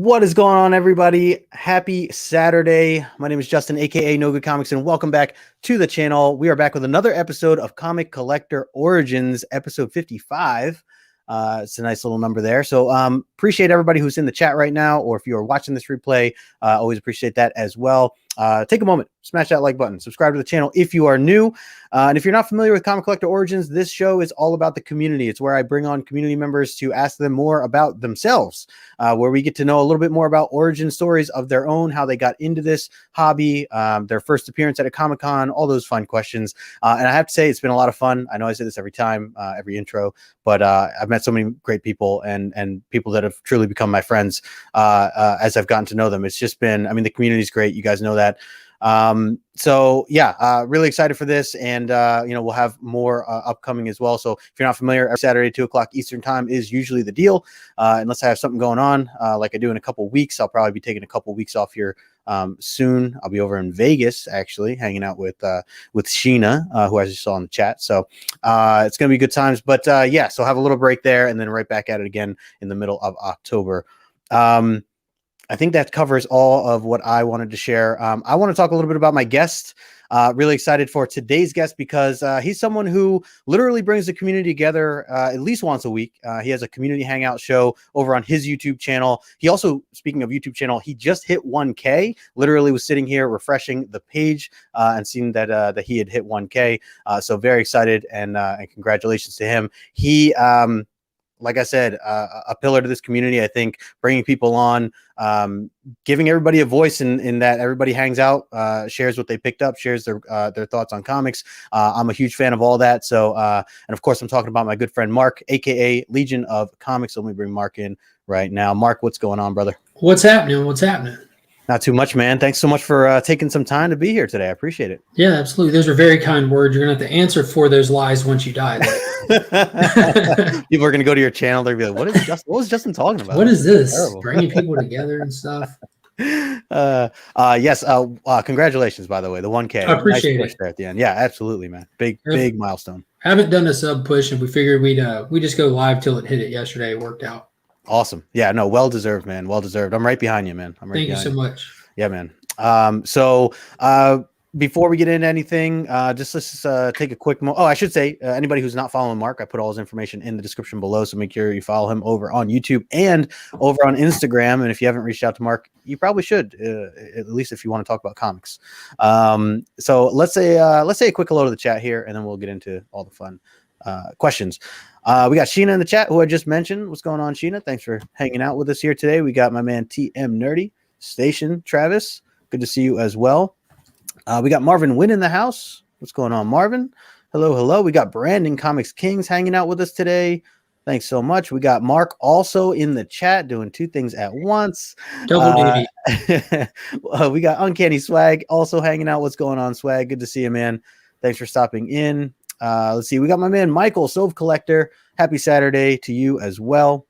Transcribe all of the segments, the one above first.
What is going on, everybody? Happy Saturday. My name is Justin, aka No Good Comics, and welcome back to the channel. We are back with another episode of Comic Collector Origins, episode 55. It's a nice little number there. So appreciate everybody who's in the chat right now, or if you are watching this replay, always appreciate that as well. Take a moment, smash that like button, subscribe to the channel if you are new. And if you're not familiar with Comic Collector Origins, this show is all about the community. It's where I bring on community members to ask them more about themselves, where we get to know a little bit more about origin stories of their own, how they got into this hobby, their first appearance at a Comic-Con, all those fun questions. And I have to say, it's been a lot of fun. I know I say this every time, every intro, but I've met so many great people and people that have truly become my friends as I've gotten to know them. It's just been, I mean, the community is great. You guys know that. So yeah, really excited for this, and we'll have more upcoming as well. So if you're not familiar, every Saturday 2:00 Eastern time is usually the deal, unless I have something going on like I do in a couple weeks. I'll probably be taking a couple weeks off here soon. I'll be over in Vegas, actually hanging out with Sheena, who I just saw in the chat. So it's gonna be good times. But yeah, so have a little break there, and then right back at it again in the middle of October. I think that covers all of what I wanted to share. I want to talk a little bit about my guest. Really excited for today's guest because he's someone who literally brings the community together at least once a week. He has a community hangout show over on his YouTube channel. He also, speaking of YouTube channel, he just hit 1K. Literally was sitting here refreshing the page and seeing that he had hit 1K. So very excited, and congratulations to him. He like I said, a pillar to this community. I think bringing people on, giving everybody a voice in that everybody hangs out, shares what they picked up, shares their thoughts on comics. I'm a huge fan of all that. So, and of course, I'm talking about my good friend Mark, aka Legion of Comics. So let me bring Mark in right now. Mark, what's going on, brother? What's happening? What's happening? Not too much, man. Thanks so much for taking some time to be here today. I appreciate it. Yeah, absolutely. Those are very kind words. You're going to have to answer for those lies once you die. People are going to go to your channel. They're going to be like, what was Justin talking about? What is this? Terrible. Bringing people together and stuff. Yes. Congratulations, by the way. The 1K. I appreciate nice push it. there at the end. Yeah, absolutely, man. Big milestone. Haven't done a sub push, and we figured we just go live till it hit it yesterday. It worked out. Awesome. Yeah, no, well deserved, man. Well deserved. I'm right behind you, man. Thank you so much. Yeah, man. So before we get into anything, let's take a quick moment. Oh, I should say, anybody who's not following Mark, I put all his information in the description below. So make sure you follow him over on YouTube and over on Instagram. And if you haven't reached out to Mark, you probably should, at least if you want to talk about comics. So let's say a quick hello to the chat here, and then we'll get into all the fun questions. We got Sheena in the chat, who I just mentioned. What's going on, Sheena? Thanks for hanging out with us here today. We got my man TM Nerdy Station, Travis. Good to see you as well. We got Marvin Wynn in the house. What's going on, Marvin? Hello. We got Brandon Comics Kings hanging out with us today. Thanks so much. We got Mark also in the chat doing two things at once. Double duty. We got Uncanny Swag also hanging out. What's going on, Swag? Good to see you, man. Thanks for stopping in. Let's see. We got my man Michael, Sove Collector. Happy Saturday to you as well.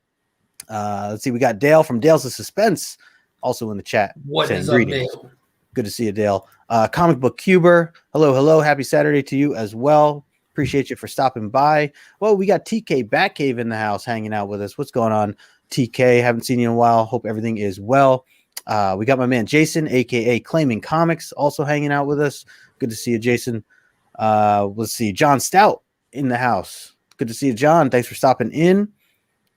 Let's see. We got Dale from Dale's the Suspense also in the chat. What is up, Dale? Good to see you, Dale. Comic Book Cuber. Hello. Happy Saturday to you as well. Appreciate you for stopping by. Well, we got TK Batcave in the house hanging out with us. What's going on, TK? Haven't seen you in a while. Hope everything is well. We got my man Jason, aka Claiming Comics, also hanging out with us. Good to see you, Jason. Let's see. John Stout in the house. Good to see you, John. Thanks for stopping in.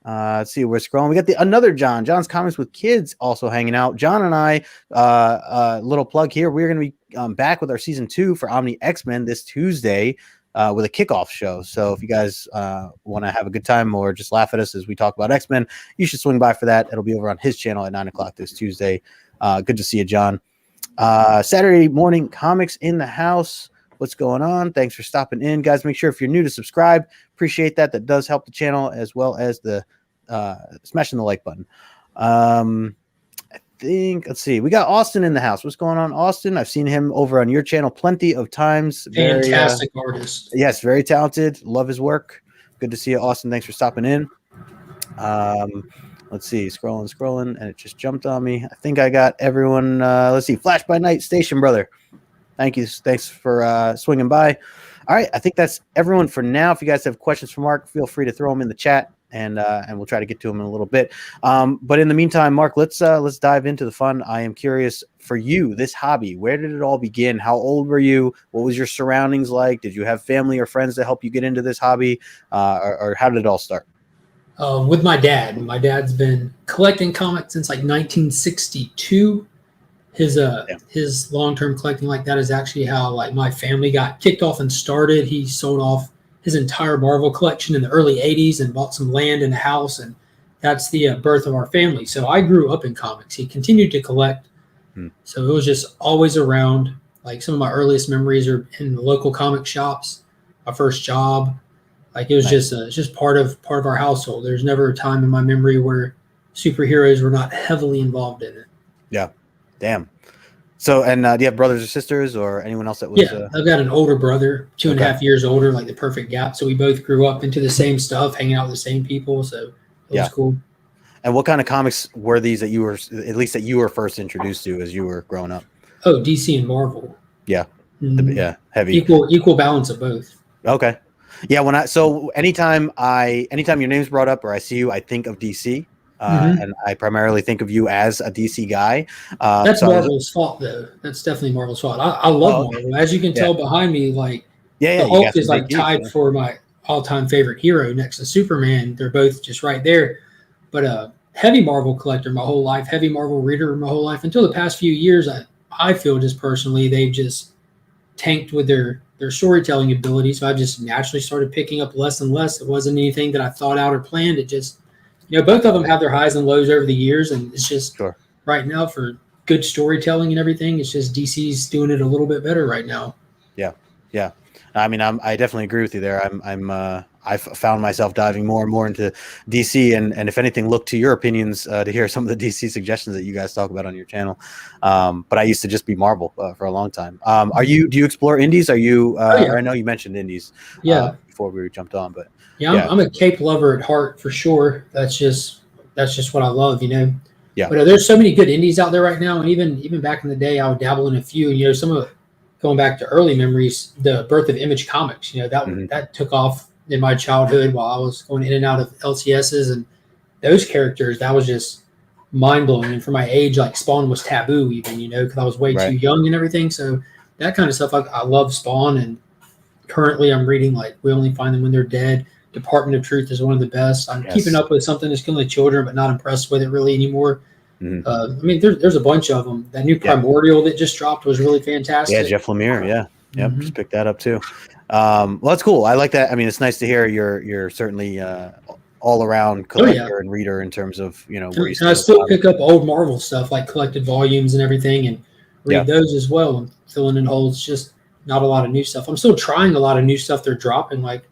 Let's see, we're scrolling. We got another John's Comics with Kids also hanging out. John and I, little plug here. We're going to be back with our season 2 for Omni X-Men this Tuesday with a kickoff show. So if you guys want to have a good time or just laugh at us as we talk about X-Men, you should swing by for that. It'll be over on his channel at 9:00 this Tuesday. Good to see you, John. Saturday morning comics in the house. What's going on? Thanks for stopping in, guys. Make sure if you're new to subscribe. Appreciate that. That does help the channel, as well as the smashing the like button. I think, let's see. We got Austin in the house. What's going on, Austin? I've seen him over on your channel plenty of times. Fantastic artist. Yes, very talented. Love his work. Good to see you, Austin. Thanks for stopping in. Let's see. Scrolling, and it just jumped on me. I think I got everyone. Let's see. Flash by Night Station, brother. Thank you. Thanks for swinging by. All right. I think that's everyone for now. If you guys have questions for Mark, feel free to throw them in the chat. and we'll try to get to them in a little bit. But in the meantime, Mark, let's dive into the fun. I am curious for you, this hobby. Where did it all begin? How old were you? What was your surroundings like? Did you have family or friends to help you get into this hobby, or how did it all start? With my dad. My dad's been collecting comics since like 1962. His long-term collecting like that is actually how like my family got kicked off and started. He sold off his entire Marvel collection in the early 80s and bought some land and a house, and that's the birth of our family. So I grew up in comics. He continued to collect. So it was just always around. Like some of my earliest memories are in the local comic shops, my first job. Like it was just part of our household. There's never a time in my memory where superheroes were not heavily involved in it. Yeah. Damn. So, and do you have brothers or sisters or anyone else that was? Yeah, I've got an older brother, 2.5 years older, like the perfect gap. So we both grew up into the same stuff, hanging out with the same people. So it was cool. And what kind of comics were these that you were, at least that you were first introduced to as you were growing up? Oh, DC and Marvel. Yeah. Mm-hmm. Heavy. Equal balance of both. Okay. Yeah. So anytime your name's brought up or I see you, I think of DC. And I primarily think of you as a DC guy. That's Marvel's fault, though. That's definitely Marvel's fault. I love Marvel. As you can tell behind me, like the Hulk is like tied for my all-time favorite hero next to Superman. They're both just right there. But heavy Marvel collector my whole life, heavy Marvel reader my whole life. Until the past few years, I feel just personally they've just tanked with their storytelling ability. So I just naturally started picking up less and less. It wasn't anything that I thought out or planned. It just both of them have their highs and lows over the years, and it's just right now for good storytelling and everything. It's just DC's doing it a little bit better right now. Yeah. I mean, I definitely agree with you there. I've found myself diving more and more into DC, and if anything, look to your opinions to hear some of the DC suggestions that you guys talk about on your channel. But I used to just be Marvel for a long time. Do you explore indies? Are you? I know you mentioned indies. Before we jumped on, but. Yeah, I'm a cape lover at heart for sure. That's just what I love, Yeah. But there's so many good indies out there right now, and even back in the day, I would dabble in a few. And some of going back to early memories, the birth of Image Comics. That took off in my childhood while I was going in and out of LCSs, and those characters that was just mind blowing. And for my age, like Spawn was taboo, even because I was way too young and everything. So that kind of stuff, I love Spawn, and currently I'm reading like We Only Find Them When They're Dead. Department of Truth is one of the best. I'm keeping up with something that's killing children, but not impressed with it really anymore. I mean, there's a bunch of them. That new Primordial that just dropped was really fantastic. Yeah, Jeff Lemire. Yeah, just picked that up too. Well, that's cool. I like that. I mean, it's nice to hear you're certainly all around collector and reader in terms of where you. And I still pick up old Marvel stuff like collected volumes and everything, and read those as well and filling in holes. Just not a lot of new stuff. I'm still trying a lot of new stuff they're dropping, like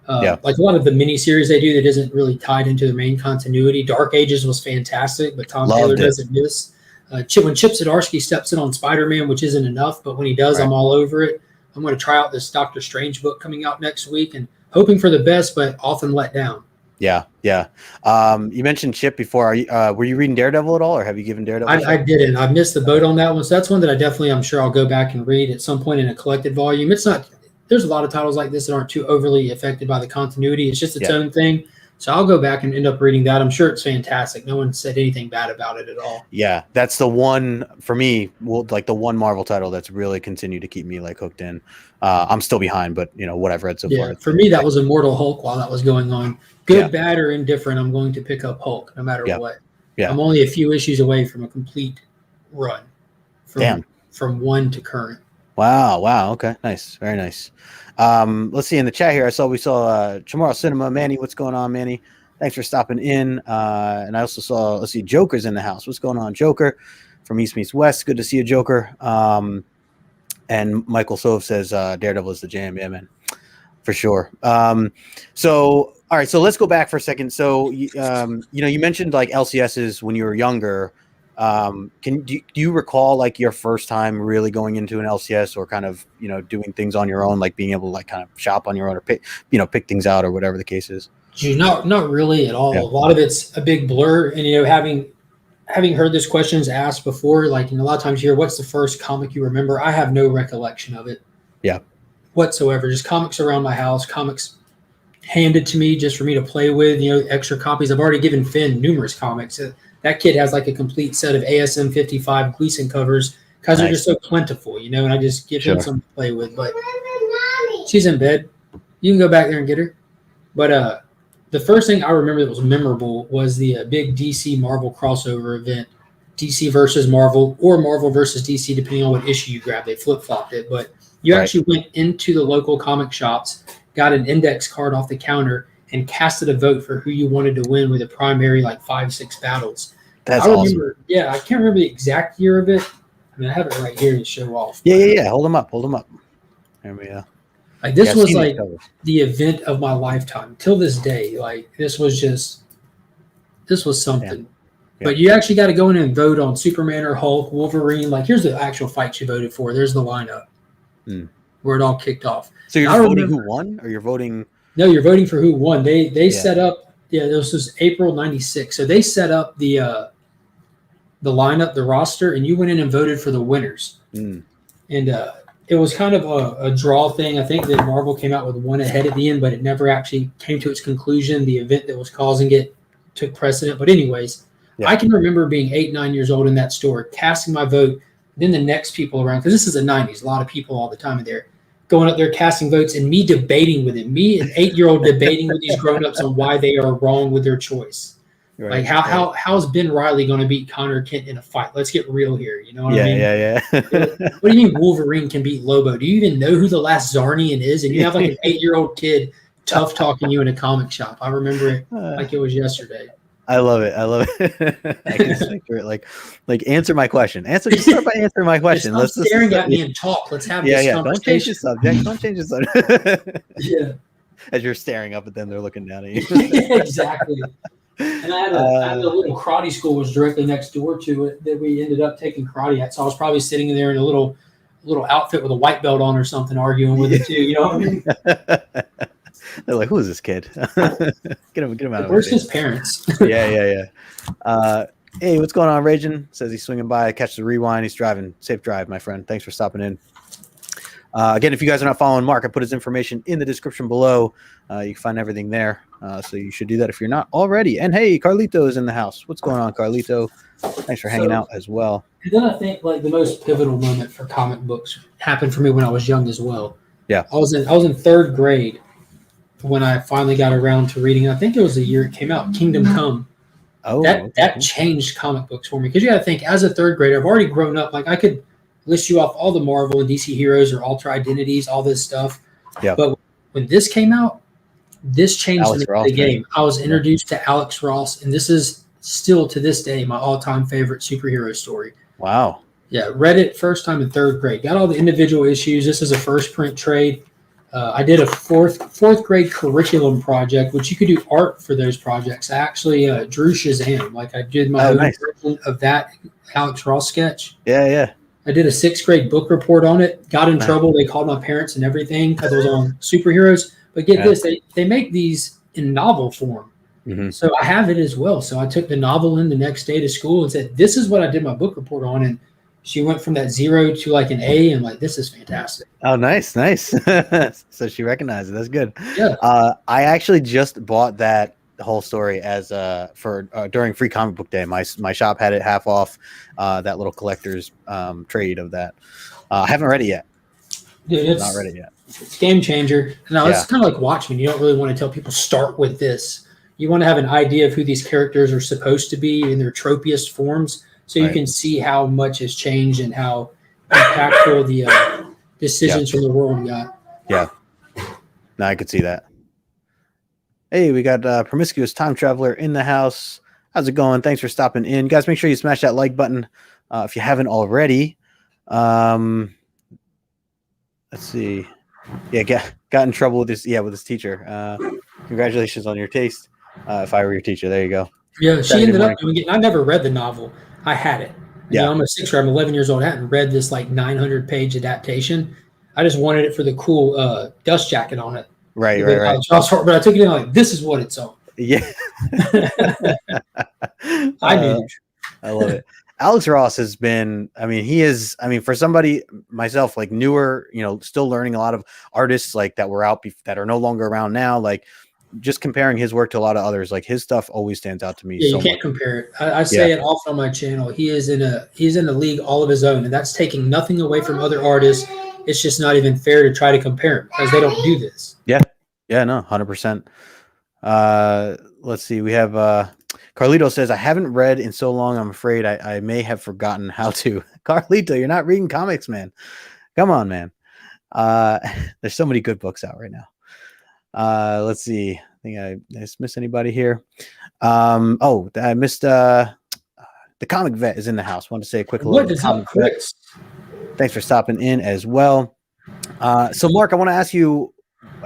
a lot of the miniseries they do that isn't really tied into the main continuity. Dark Ages was fantastic, but Tom Taylor doesn't miss. When Chip Zdarsky steps in on Spider-Man, which isn't enough, but when he does, I'm all over it. I'm going to try out this Doctor Strange book coming out next week and hoping for the best, but often let down. Yeah. You mentioned Chip before. Were you reading Daredevil at all, or have you given Daredevil? I didn't. I missed the boat on that one. So that's one that I'm sure I'll go back and read at some point in a collected volume. There's a lot of titles like this that aren't too overly affected by the continuity. It's just its own thing. So I'll go back and end up reading that. I'm sure it's fantastic. No one said anything bad about it at all. Yeah, that's the one for me. Like the one Marvel title that's really continued to keep me like hooked in. I'm still behind, but what I've read so far. For me, that was Immortal Hulk while that was going on. Good, bad, or indifferent, I'm going to pick up Hulk no matter what. Yeah. I'm only a few issues away from a complete run. From one to current. Wow. Okay. Nice. Very nice. Let's see in the chat here. We saw Chamorro Cinema. Manny, what's going on, Manny? Thanks for stopping in. And I also saw, let's see, Joker's in the house. What's going on, Joker? From East Meets West. Good to see you, Joker. And Michael Sove says Daredevil is the jam. Yeah, man. For sure. So, all right. So let's go back for a second. So, you mentioned like LCSs when you were younger. Do you recall like your first time really going into an LCS or kind of doing things on your own, like being able to like kind of shop on your own or pick things out or whatever the case is? Not really at all. A lot of it's a big blur, and having heard this questions asked before, like a lot of times you hear, what's the first comic you remember? I have no recollection of it. Yeah. Whatsoever. Just comics around my house, comics handed to me just for me to play with, extra copies. I've already given Finn numerous comics. That kid has like a complete set of ASM 55 Gleason covers because they're just so plentiful, and I just give him something to play with. But she's in bed. You can go back there and get her. But the first thing I remember that was memorable was the big DC Marvel crossover event, DC versus Marvel or Marvel versus DC, depending on what issue you grab. They flip-flopped it. But you actually went into the local comic shops, got an index card off the counter, and casted a vote for who you wanted to win with a primary, like 5-6 battles. That's I remember, awesome. Yeah, I can't remember the exact year of it. I mean, I have it right here to show off. Yeah. Hold them up. There we go. Like this was like the event of my lifetime till this day. Like this was something. Yeah. But you actually got to go in and vote on Superman or Hulk, Wolverine. Like here's the actual fight you voted for. There's the lineup where it all kicked off. So you're voting who won, or you're voting? No, you're voting for who won. They set up. Yeah, this was April '96. So they set up the lineup, the roster, and you went in and voted for the winners. And it was kind of a draw thing. I think that Marvel came out with one ahead at the end, but it never actually came to its conclusion. The event that was causing it took precedent. But anyways, I can remember being 8, 9 years old in that store, casting my vote. Then the next people around, because this is the 90s, a lot of people all the time in there, going up there casting votes and me debating with it. Me, an 8-year-old, debating with these grown-ups on why they are wrong with their choice. Right. Like how's Ben Riley going to beat Connor Kent in a fight? Let's get real here. You know what I mean? Yeah. What do you mean Wolverine can beat Lobo? Do you even know who the last Zarnian is? And you have like an 8-year-old kid tough talking you in a comic shop. I remember it like it was yesterday. I love it. I can picture it. Like answer my question. Start by answering my question. Let's staring at me and talk. Let's have this conversation. Don't change the subject. Yeah. As you're staring up at them, they're looking down at you. Exactly. And I had a little karate school was directly next door to it that we ended up taking karate at. So I was probably sitting there in a little outfit with a white belt on or something, arguing with it too. You know what I mean? They're like, "Who is this kid? Get him out of Where's his parents?" Yeah. Hey, what's going on, Ragin? Says he's swinging by. Catch the rewind. He's driving. Safe drive, my friend. Thanks for stopping in. Again, if you guys are not following Mark, I put his information in the description below. You can find everything there. So you should do that if you're not already. And hey, Carlito is in the house. What's going on, Carlito? Thanks for hanging out as well. And then I think like the most pivotal moment for comic books happened for me when I was young as well. Yeah. I was in 3rd grade when I finally got around to reading. I think it was the year it came out, Kingdom Come. Oh, that changed comic books for me. Because you got to think, as a 3rd grader, I've already grown up. Like I could list you off all the Marvel and DC heroes or alter identities, all this stuff. Yeah. But when this came out, this changed the game. I was introduced to Alex Ross, and this is still to this day my all-time favorite superhero story. Wow. Yeah, read it first time in 3rd grade. Got all the individual issues. This is a first print trade. I did a fourth grade curriculum project, which you could do art for those projects. I actually drew Shazam. Like I did my own version of that Alex Ross sketch. Yeah. I did a 6th grade book report on it. Got in trouble. They called my parents and everything because it was on superheroes. But get this, they make these in novel form. Mm-hmm. So I have it as well. So I took the novel in the next day to school and said, this is what I did my book report on. And she went from that 0 to like an A, and like, this is fantastic. Oh, nice. So she recognized it. That's good. Yeah. I actually just bought that whole story as during Free Comic Book Day. My shop had it half off. That little collector's trade of that. I haven't read it yet. Dude, it's not read it yet. It's a game changer. Now it's kind of like Watchmen. You don't really want to tell people start with this. You want to have an idea of who these characters are supposed to be in their tropiest forms, so you can see how much has changed and how impactful the decisions from the world got. Yeah. No, I could see that. Hey, we got Promiscuous Time Traveler in the house. How's it going? Thanks for stopping in. Guys, make sure you smash that like button if you haven't already. Let's see. Yeah, got in trouble with this teacher. Congratulations on your taste. If I were your teacher, there you go. Yeah, she ended up doing it. I never read the novel. I had it. I'm a 6 year. I'm 11 years old. I hadn't read this like 900-page adaptation. I just wanted it for the cool dust jacket on it. Right. But I took it in like, this is what it's on. Yeah. I knew. I love it. Alex Ross has been, for somebody, myself, like newer, still learning a lot of artists like that were out that are no longer around now. Like just comparing his work to a lot of others, like his stuff always stands out to me. Yeah, so you can't much. compare it. I say it often on my channel. He's in a league all of his own, and that's taking nothing away from other artists. It's just not even fair to try to compare him because they don't do this. Yeah, no, 100%. Let's see. We have Carlito says, I haven't read in so long, I'm afraid I may have forgotten how to. Carlito, you're not reading comics, man. Come on, man. There's so many good books out right now. Let's see. I think I just missed anybody here. I missed the Comic Vet is in the house. Want to say a quick hello. What is up, Chris? Thanks for stopping in as well. So Mark, I want to ask you,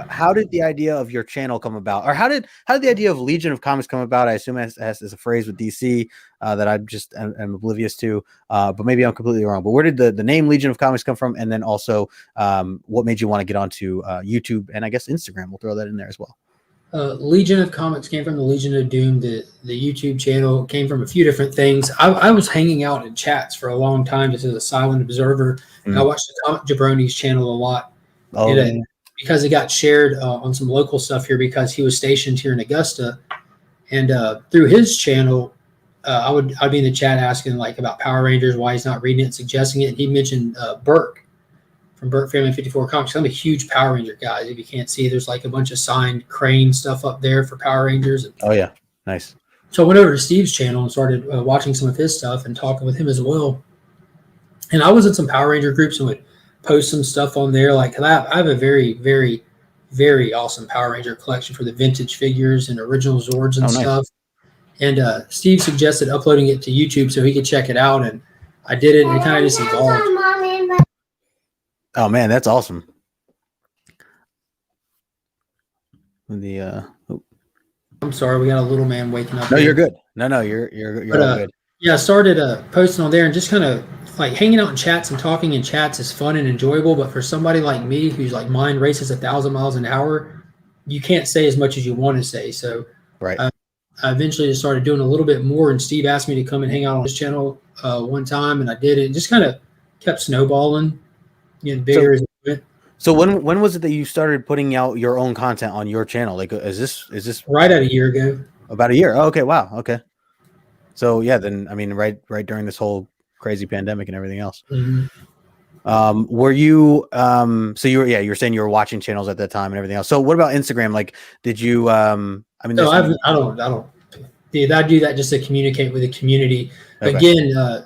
how did the idea of your channel come about, or how did the idea of Legion of Comics come about? I assume as a phrase with DC that I just am oblivious to, but maybe I'm completely wrong. But where did the name Legion of Comics come from, and then also what made you want to get onto YouTube and I guess Instagram? We'll throw that in there as well. Legion of Comics came from the Legion of Doom. The YouTube channel came from a few different things. I was hanging out in chats for a long time just as a silent observer. And I watched the Comic Jabroni's channel a lot. Because it got shared on some local stuff here because he was stationed here in Augusta. And through his channel, I'd be in the chat asking like about Power Rangers, why he's not reading it, suggesting it. And he mentioned Burke from Burke Family 54 Comics. I'm a huge Power Ranger guy. If you can't see, there's like a bunch of signed Crane stuff up there for Power Rangers. Oh, yeah. Nice. So I went over to Steve's channel and started watching some of his stuff and talking with him as well. And I was in some Power Ranger groups and would post some stuff on there. Like I have a very, very, very awesome Power Ranger collection for the vintage figures and original Zords and stuff. And Steve suggested uploading it to YouTube so he could check it out. And I did it, and it kind of just evolved. Oh man, that's awesome. I'm sorry, we got a little man waking up. No, you're good. No, you're all good. Yeah, I started posting on there and just kind of like hanging out in chats and talking in chats is fun and enjoyable. But for somebody like me who's like mind races 1,000 miles an hour, you can't say as much as you want to say. So right. I eventually just started doing a little bit more. And Steve asked me to come and hang out on his channel one time, and I did it. And just kind of kept snowballing, getting bigger as it went. So when was it that you started putting out your own content on your channel? Like, is this right at a year ago? About a year. Oh, okay. Wow. Okay. So yeah, then I mean, right during this whole crazy pandemic and everything else. Mm-hmm. Were you so you were saying you were watching channels at that time and everything else. So what about Instagram? Like, did you I mean, no, I don't. Dude, I do that just to communicate with the community. Okay. Again,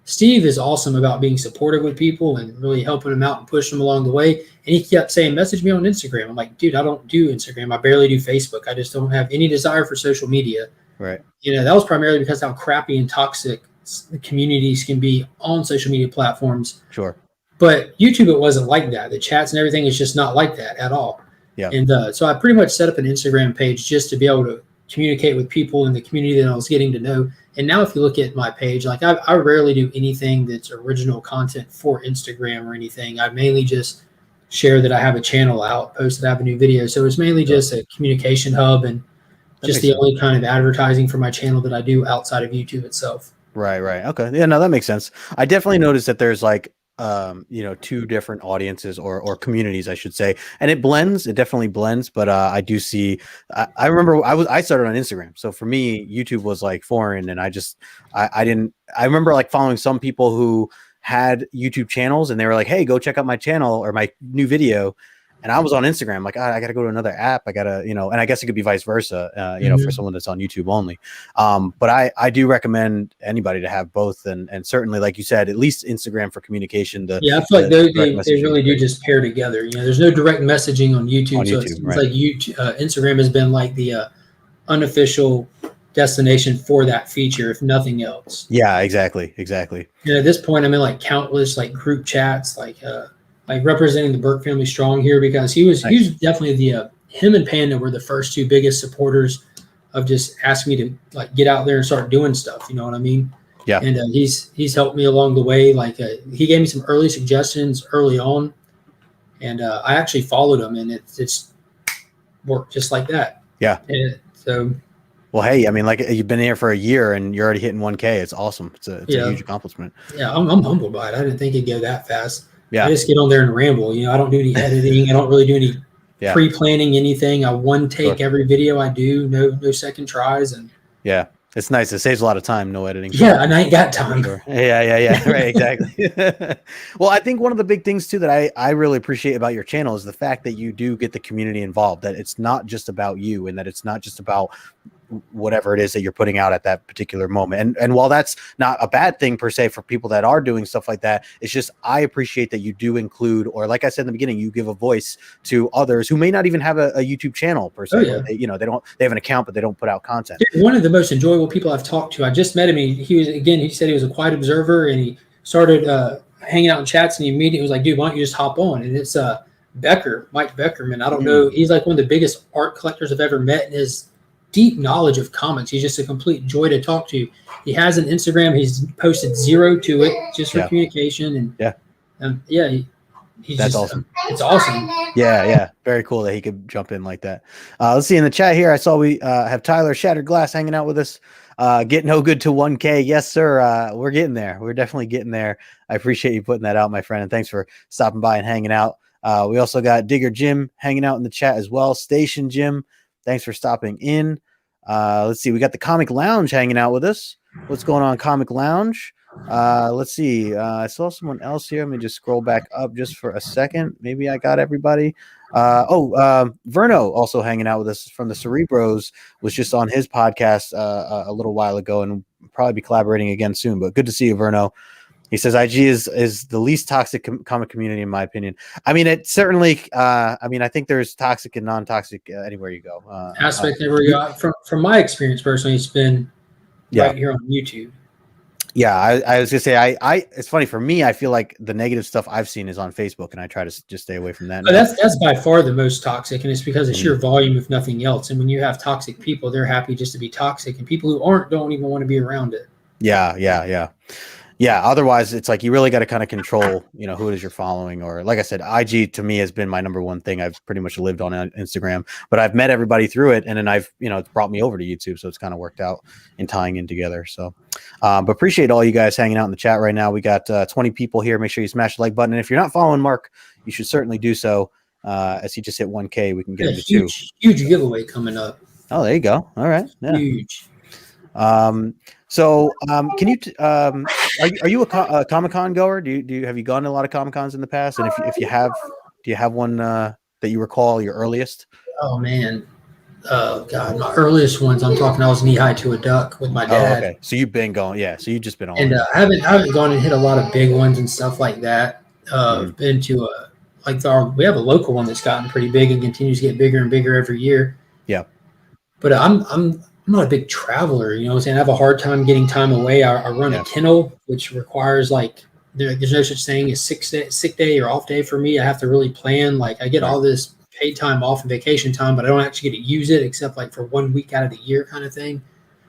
Steve is awesome about being supportive with people and really helping them out and pushing them along the way. And he kept saying, message me on Instagram. I'm like, dude, I don't do Instagram. I barely do Facebook. I just don't have any desire for social media. Right. You know, that was primarily because how crappy and toxic the communities can be on social media platforms. Sure. But YouTube, it wasn't like that. The chats and everything is just not like that at all. Yeah. And so I pretty much set up an Instagram page just to be able to communicate with people in the community that I was getting to know. And now if you look at my page, like I rarely do anything that's original content for Instagram or anything. I mainly just share that I have a channel out, post that I have a new video. So it's mainly just a communication hub and just the only kind of advertising for my channel that I do outside of YouTube itself. Right. Okay. Yeah, no, that makes sense. I definitely noticed that there's like two different audiences or communities, I should say, and it definitely blends. But I do see, I remember I started on Instagram, so for me YouTube was like foreign, and I remember like following some people who had YouTube channels and they were like, hey, go check out my channel or my new video. And I was on Instagram, like, I got to go to another app. I got to, and I guess it could be vice versa, for someone that's on YouTube only. But I do recommend anybody to have both. And certainly, like you said, at least Instagram for communication. I feel like they really do just pair together. There's no direct messaging on YouTube. It's right. like Instagram has been like the unofficial destination for that feature, if nothing else. Yeah, exactly. At this point, I'm in like countless like group chats, like representing the Burke family strong here, because he was definitely him and Panda were the first two biggest supporters of just asking me to like get out there and start doing stuff. You know what I mean? Yeah. And he's helped me along the way. Like he gave me some early suggestions early on, and I actually followed him, and it's worked just like that. Yeah. And so. Well, hey, I mean, like you've been here for a year and you're already hitting 1K. It's awesome. It's a huge accomplishment. Yeah, I'm humbled by it. I didn't think it'd go that fast. Yeah. I just get on there and ramble. I don't do any editing. I don't really do any pre-planning anything. I one take every video I do, no second tries, and yeah, it's nice. It saves a lot of time, no editing. Yeah, and I ain't got time. Sure. Yeah. Right, exactly. Well, I think one of the big things too that I really appreciate about your channel is the fact that you do get the community involved. That it's not just about you, and that it's not just about whatever it is that you're putting out at that particular moment. And while that's not a bad thing per se for people that are doing stuff like that, it's just I appreciate that you do include, or like I said in the beginning, you give a voice to others who may not even have a YouTube channel per se. Or they have an account, but they don't put out content. Dude, one of the most enjoyable people I've talked to, I just met him. He said he was a quiet observer, and he started hanging out in chats, and he immediately was like, dude, why don't you just hop on? And it's Mike Beckerman. I don't know. He's like one of the biggest art collectors I've ever met, and his deep knowledge of comics. He's just a complete joy to talk to. He has an Instagram. He's posted 0 to it just for communication. And he's that's just, awesome. It's awesome. Yeah. Very cool that he could jump in like that. Let's see in the chat here. I saw we have Tyler Shattered Glass hanging out with us. Get no good to 1K. Yes, sir. We're getting there. We're definitely getting there. I appreciate you putting that out, my friend. And thanks for stopping by and hanging out. We also got Digger Jim hanging out in the chat as well. Station Jim, thanks for stopping in. Let's see. We got the Comic Lounge hanging out with us. What's going on, Comic Lounge? Let's see. I saw someone else here. Let me just scroll back up just for a second. Maybe I got everybody. Verno also hanging out with us from the Cerebros, was just on his podcast a little while ago, and we'll probably be collaborating again soon. But good to see you, Verno. He says IG is the least toxic comic community, in my opinion. I mean, it certainly. I think there's toxic and non-toxic anywhere you go. Aspect everywhere you go. From my experience personally, it's been right here on YouTube. Yeah, I was gonna say it's funny for me. I feel like the negative stuff I've seen is on Facebook, and I try to just stay away from that. But that's by far the most toxic, and it's because of sheer volume, if nothing else. And when you have toxic people, they're happy just to be toxic, and people who aren't don't even want to be around it. Yeah. Otherwise, it's like you really got to kind of control, who it is you're following. Or like I said, IG to me has been my number one thing. I've pretty much lived on Instagram, but I've met everybody through it, and then it's brought me over to YouTube, so it's kind of worked out in tying in together. So, but appreciate all you guys hanging out in the chat right now. We got 20 people here. Make sure you smash the like button, and if you're not following Mark, you should certainly do so. As he just hit 1K, we can get him to 2. Huge giveaway coming up. Oh, there you go. All right, yeah. Huge. So, can you? Are you a Comic-Con goer? Have you gone to a lot of Comic-Cons in the past? And if you have, do you have one that you recall your earliest? Oh man, God, my earliest ones. I'm talking. I was knee high to a duck with my dad. Oh, okay. So you've been going, yeah. So you've just been on. And I haven't gone and hit a lot of big ones and stuff like that. Been to we have a local one that's gotten pretty big and continues to get bigger and bigger every year. Yeah. But I'm not a big traveler, you know what I'm saying? I have a hard time getting time away. I run a kennel, which requires there's no such thing as sick day or off day for me. I have to really plan. Like I get all this paid time off and vacation time, but I don't actually get to use it except like for 1 week out of the year kind of thing.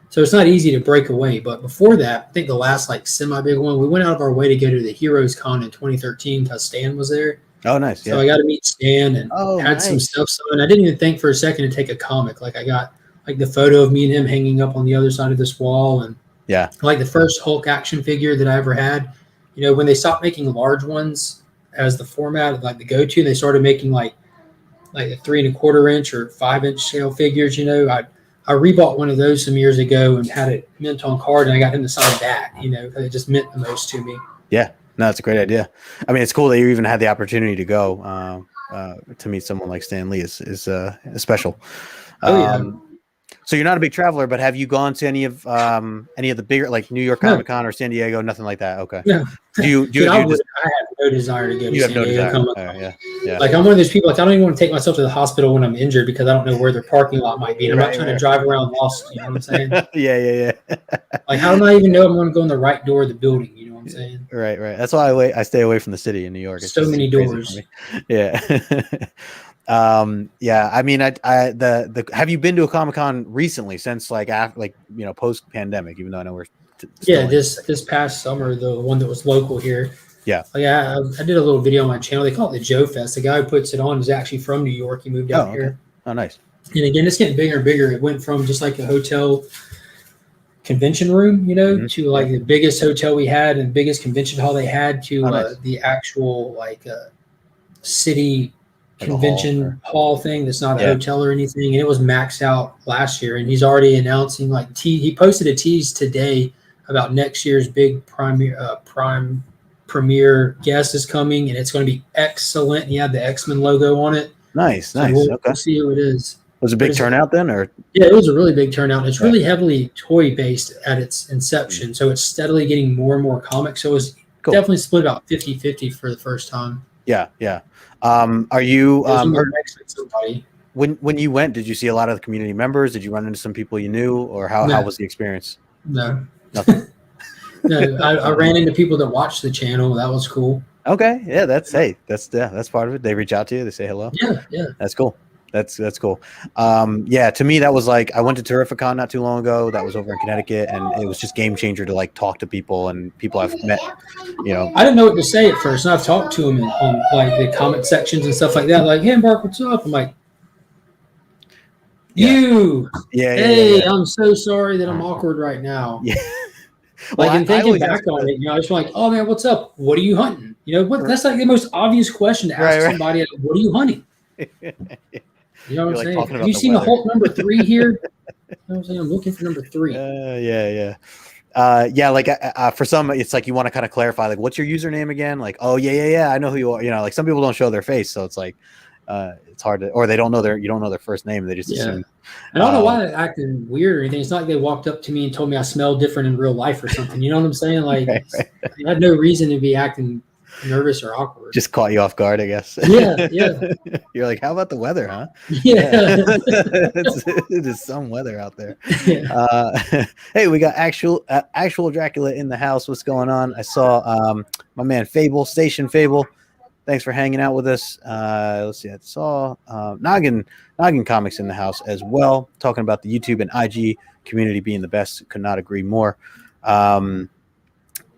So it's not easy to break away. But before that, I think the last semi big one, we went out of our way to go to the Heroes Con in 2013 because Stan was there. Oh, nice. So I got to meet Stan and had some stuff signed. I didn't even think for a second to take a comic. Like I got the photo of me and him hanging up on the other side of this wall. And the first Hulk action figure that I ever had, when they stopped making large ones as the format, like the go-to, they started making like a 3 1/4 inch or 5 inch scale figures. I rebought one of those some years ago and had it mint on card, and I got him to sign that, because it just meant the most to me. Yeah, no, that's a great idea. I mean, it's cool that you even had the opportunity to go to meet someone like Stan Lee is special. So you're not a big traveler, but have you gone to any of the bigger, like New York Comic Con or San Diego? Nothing like that. Okay. No. I have no desire to go to San Diego Comic Con. Yeah. Like I'm one of those people. Like I don't even want to take myself to the hospital when I'm injured because I don't know where their parking lot might be. And I'm not trying to drive around lost. You know what I'm saying? Yeah. Like how do I even know I'm going to go in the right door of the building? You know what I'm saying? Right. That's why I stay away from the city in New York. It's so many doors. Yeah. I mean, have you been to a Comic-Con recently since post pandemic, even though I know we're this past summer, the one that was local here. Yeah. I did a little video on my channel. They call it the Joe Fest. The guy who puts it on is actually from New York. He moved out here. Oh, nice. And again, it's getting bigger and bigger. It went from just like a hotel convention room, to like the biggest hotel we had and biggest convention hall they had to nice. The actual city Like convention hall thing that's not a Yeah. hotel or anything, and it was maxed out last year. And he's already announcing he posted a tease today about next year's big premiere guest is coming, and it's going to be excellent. He had the X-Men logo on it. Nice. So we'll see who it is. Was it a big turnout then, or? Yeah, it was a really big turnout. It's really heavily toy based at its inception, so it's steadily getting more and more comics. So it was definitely split about 50-50 for the first time. Yeah. Are you somebody? When you went, did you see a lot of the community members? Did you run into some people you knew, or how was the experience? No, nothing. No, I ran into people that watched the channel. That was cool. Okay, yeah, that's part of it. They reach out to you, they say hello. Yeah, that's cool. That's cool. Yeah, to me that was like, I went to Terrificon not too long ago. That was over in Connecticut, and it was just game changer to like talk to people and people I've met. You know, I didn't know what to say at first, and I've talked to them on like the comment sections and stuff like that. Like, hey, Mark, what's up? I'm like, hey, I'm so sorry that I'm awkward right now. Yeah. Like, and thinking back on it, I was like, oh man, what's up? What are you hunting? That's like the most obvious question to ask somebody. What are you hunting? You know what I'm saying? Have you seen the Hulk number 3 here? You know what I'm saying? I'm looking for number 3. Like for some, it's like you want to kind of clarify, like, what's your username again? Like, oh yeah, I know who you are. Like some people don't show their face, so it's like it's hard to, or they don't know you don't know their first name. They just assume. I don't know why they're acting weird or anything. It's not like they walked up to me and told me I smelled different in real life or something. You know what I'm saying? Like, I had no reason to be acting nervous or awkward. Just caught you off guard, I guess. Yeah. You're like, how about the weather, huh? Yeah. It is some weather out there. Yeah. Hey, we got actual Dracula in the house. What's going on? I saw my man Station Fable. Thanks for hanging out with us. Let's see. I saw Noggin Comics in the house as well, talking about the YouTube and IG community being the best. Could not agree more.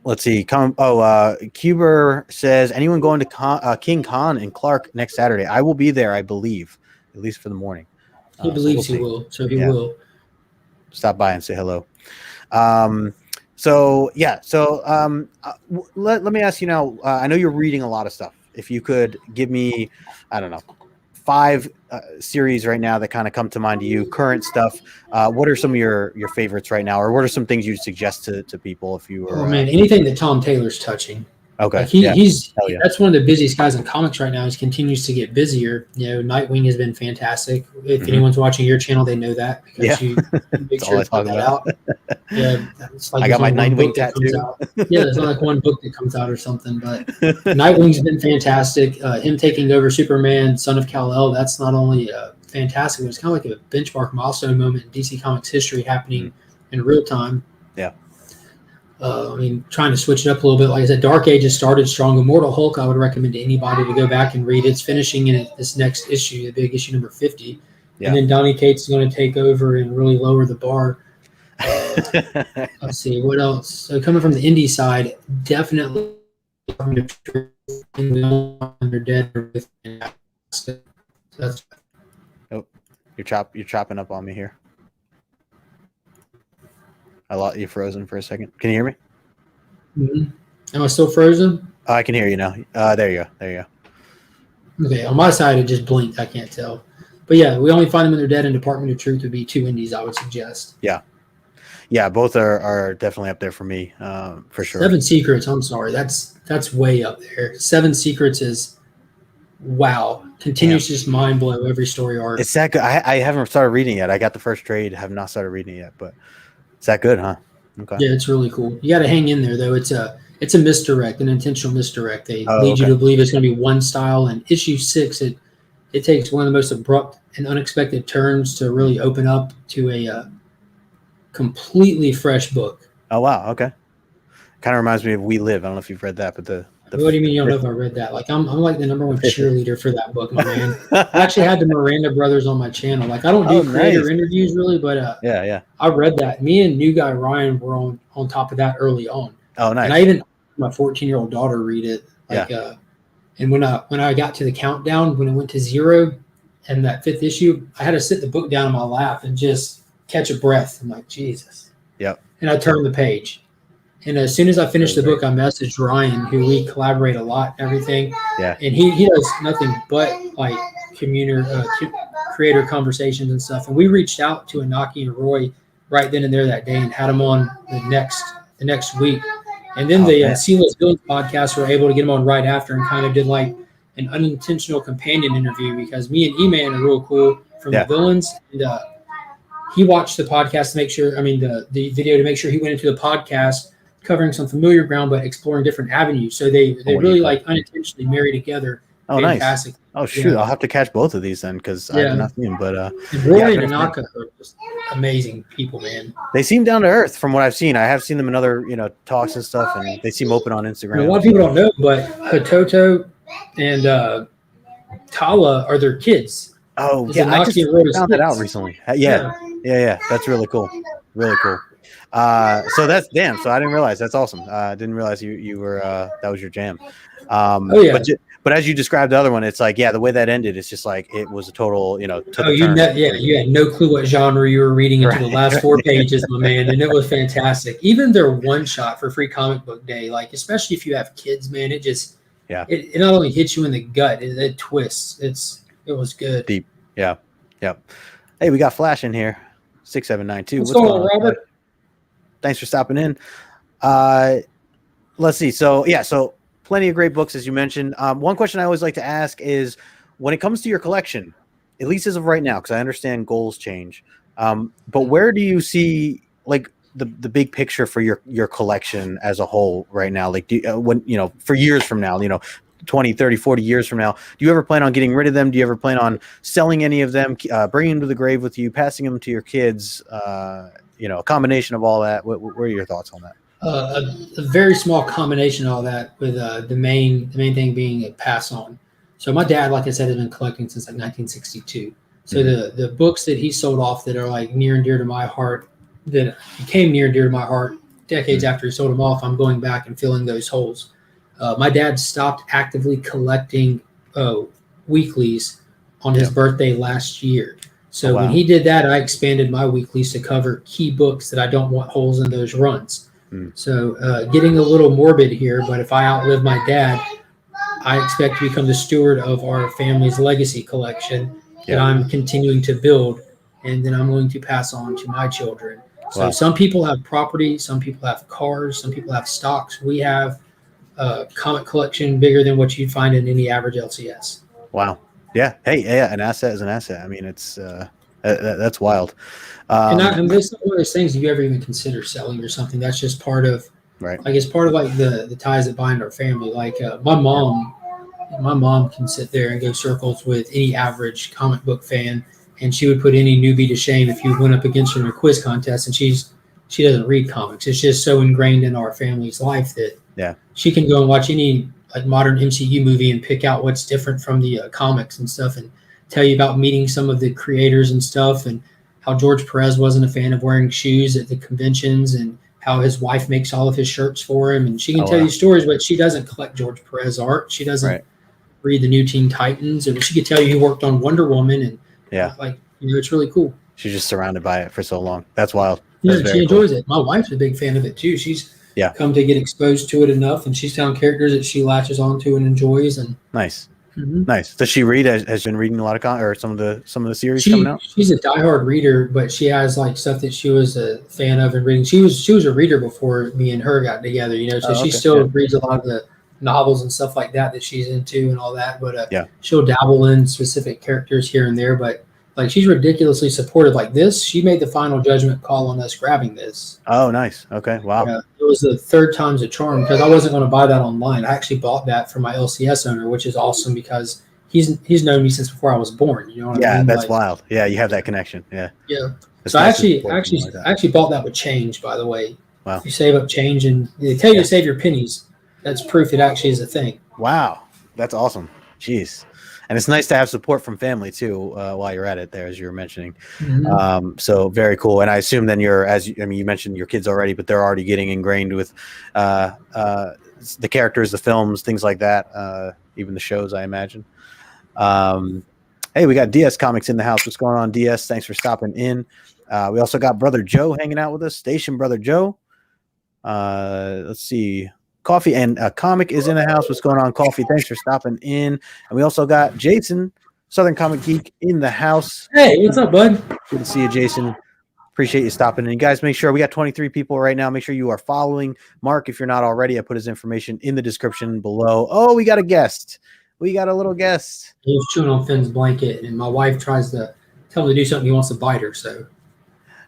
Let's see. Cuber says, anyone going to King Khan and Clark next Saturday? I will be there, I believe, at least for the morning. He believes he will, so he will. Stop by and say hello. Let me ask you now. I know you're reading a lot of stuff. If you could give me, I don't know, 5 series right now that kind of come to mind to you, current stuff. What are some of your favorites right now, or what are some things you'd suggest to people if you were? Oh man, anything that Tom Taylor's touching. Okay, like that's one of the busiest guys in comics right now. He continues to get busier. Nightwing has been fantastic. If anyone's watching your channel, they know that because you make sure to put that out. Yeah, it's like I got my Nightwing tattoo. Yeah, there's not like one book that comes out or something, but Nightwing's been fantastic. Him taking over Superman, Son of Kal-El, that's not only fantastic, but it's kind of like a benchmark milestone moment in DC Comics history happening in real time. Yeah. Trying to switch it up a little bit. Like I said, Dark Ages started strong. Immortal Hulk, I would recommend to anybody to go back and read. It's finishing in this next issue, the big issue number 50. Yeah. And then Donny Cates is going to take over and really lower the bar. Let's see, what else? So coming from the indie side, definitely Under Dead. You're chopping up on me here. I thought you frozen for a second. Can you hear me? Mm-hmm. Am I still frozen? Oh, I can hear you now. There you go. Okay, on my side, it just blinked. I can't tell. But yeah, We Only Find Them When They're Dead and Department of Truth would be 2 indies I would suggest. Yeah, both are definitely up there for me, for sure. 7 Secrets, I'm sorry. That's way up there. 7 Secrets is, wow. Continues to just mind blow every story arc. It's that good. I haven't started reading yet. I got the first trade, have not started reading it yet, but it's that good, huh? Okay. Yeah, it's really cool. You got to hang in there, though. It's a misdirect, an intentional misdirect. They lead you to believe it's going to be one style. And issue 6, it takes one of the most abrupt and unexpected turns to really open up to a completely fresh book. Oh, wow. Okay. Kind of reminds me of We Live. I don't know if you've read that, but what do you mean you don't know if I read that? Like I'm like the number 1 cheerleader for that book, my man. I actually had the Miranda brothers on my channel. Like I don't do creator interviews really, but yeah. I read that. Me and new guy Ryan were on top of that early on. Oh, nice. And I even my 14-year-old daughter read it. And when I got to the countdown, when it went to 0 and that 5th issue, I had to sit the book down in my lap and just catch a breath. I'm like, Jesus. Yep. And I turned the page. And as soon as I finished the book, I messaged Ryan, who we collaborate a lot and everything. Yeah. And he does nothing but like creator conversations and stuff. And we reached out to Anaki and Roy right then and there that day and had them on the next week. And then the Seamless Villains podcast were able to get them on right after and kind of did like an unintentional companion interview because me and E-Man are real cool from the Villains. And he watched the podcast to make sure, the video to make sure he went into the podcast covering some familiar ground but exploring different avenues. So they really like unintentionally marry together. Oh, nice. Oh, shoot. I'll have to catch both of these then because I did not see them. But and Roy and Anaka are just amazing people, man. They seem down to earth from what I've seen. I have seen them in other, talks and stuff, and they seem open on Instagram. A lot of people don't know, but Hototo and Tala are their kids. Oh, yeah. I just found that out recently. Yeah. That's really cool. Really cool. So that's So I didn't realize. That's awesome. I didn't realize you were that was your jam. But as you described the other one, it's like, the way that ended, it's just like it was a total, you had no clue what genre you were reading into the last 4 pages, my man, and it was fantastic. Even their one shot for Free Comic Book Day, like especially if you have kids, man, it just it not only hits you in the gut, it twists. It was good. Deep. Yeah. Hey, we got Flash in here. 6792. What's going on, Robert? Thanks for stopping in. Let's see. So plenty of great books, as you mentioned. One question I always like to ask is, when it comes to your collection, at least as of right now, because I understand goals change, but where do you see like the big picture for your collection as a whole right now? Like, for years from now, 20, 30, 40 years from now, do you ever plan on getting rid of them? Do you ever plan on selling any of them, bringing them to the grave with you, passing them to your kids? A combination of all that. What are your thoughts on that? A very small combination of all that, with the main thing being a pass on. So my dad, like I said, has been collecting since like 1962. So the books that he sold off that are like near and dear to my heart, that became near and dear to my heart decades after he sold them off, I'm going back and filling those holes. My dad stopped actively collecting weeklies on his birthday last year. So when he did that, I expanded my weeklies to cover key books that I don't want holes in those runs. So getting a little morbid here, but if I outlive my dad, I expect to become the steward of our family's legacy collection that I'm continuing to build, and then I'm going to pass on to my children. So some people have property, some people have cars, some people have stocks. We have a comic collection bigger than what you'd find in any average LCS. Wow. Yeah. Hey, an asset is an asset. I mean, it's that's wild. And this is one of those things that you ever even consider selling or something. That's just part of, like, it's part of like the ties that bind our family. Like my mom can sit there and go circles with any average comic book fan, and she would put any newbie to shame if you went up against her in a quiz contest. And she doesn't read comics. It's just so ingrained in our family's life that she can go and watch any like modern MCU movie and pick out what's different from the comics and stuff, and tell you about meeting some of the creators and stuff, and how George Perez wasn't a fan of wearing shoes at the conventions, and how his wife makes all of his shirts for him. And she can tell you stories, but she doesn't collect George Perez art. She doesn't read the New Teen Titans, and she could tell you he worked on Wonder Woman, and it's really cool. She's just surrounded by it for so long. That's wild. She enjoys it. My wife's a big fan of it too. She's come to get exposed to it enough, and she's found characters that she latches onto and enjoys. And nice. Nice. Does she read? Has been reading a lot of or some of the series coming out? She's a diehard reader, but she has like stuff that she was a fan of and reading. She was a reader before me and her got together, so she still reads a lot of the novels and stuff like that she's into and all that. But she'll dabble in specific characters here and there. But like, she's ridiculously supportive. Like this, she made the final judgment call on us grabbing this. Oh, nice. Okay, wow. It was the third time's a charm, because I wasn't going to buy that online. I actually bought that from my LCS owner, which is awesome because he's known me since before I was born. You know what I mean? That's wild. Yeah, you have that connection. Yeah. It's so nice I actually bought that with change, by the way. Wow. You save up change, and they tell you to save your pennies. That's proof it actually is a thing. Wow, that's awesome. Jeez. And it's nice to have support from family too, while you're at it there, as you were mentioning. So very cool. And I assume then you mentioned your kids already, but they're already getting ingrained with the characters, the films, things like that, even the shows, I imagine. Hey, we got DS Comics in the house. What's going on, DS? Thanks for stopping in. We also got Brother Joe hanging out with us. Station Brother Joe. Let's see. Coffee and Comic is in the house. What's going on, Coffee? Thanks for stopping in. And we also got Jason, Southern Comic Geek, in the house. Hey, what's up, bud? Good to see you, Jason. Appreciate you stopping in. Guys, make sure we got 23 people right now. Make sure you are following Mark if you're not already. I put his information in the description below. Oh, we got a guest. We got a little guest. He was chewing on Finn's blanket, and my wife tries to tell him to do something. He wants to bite her, so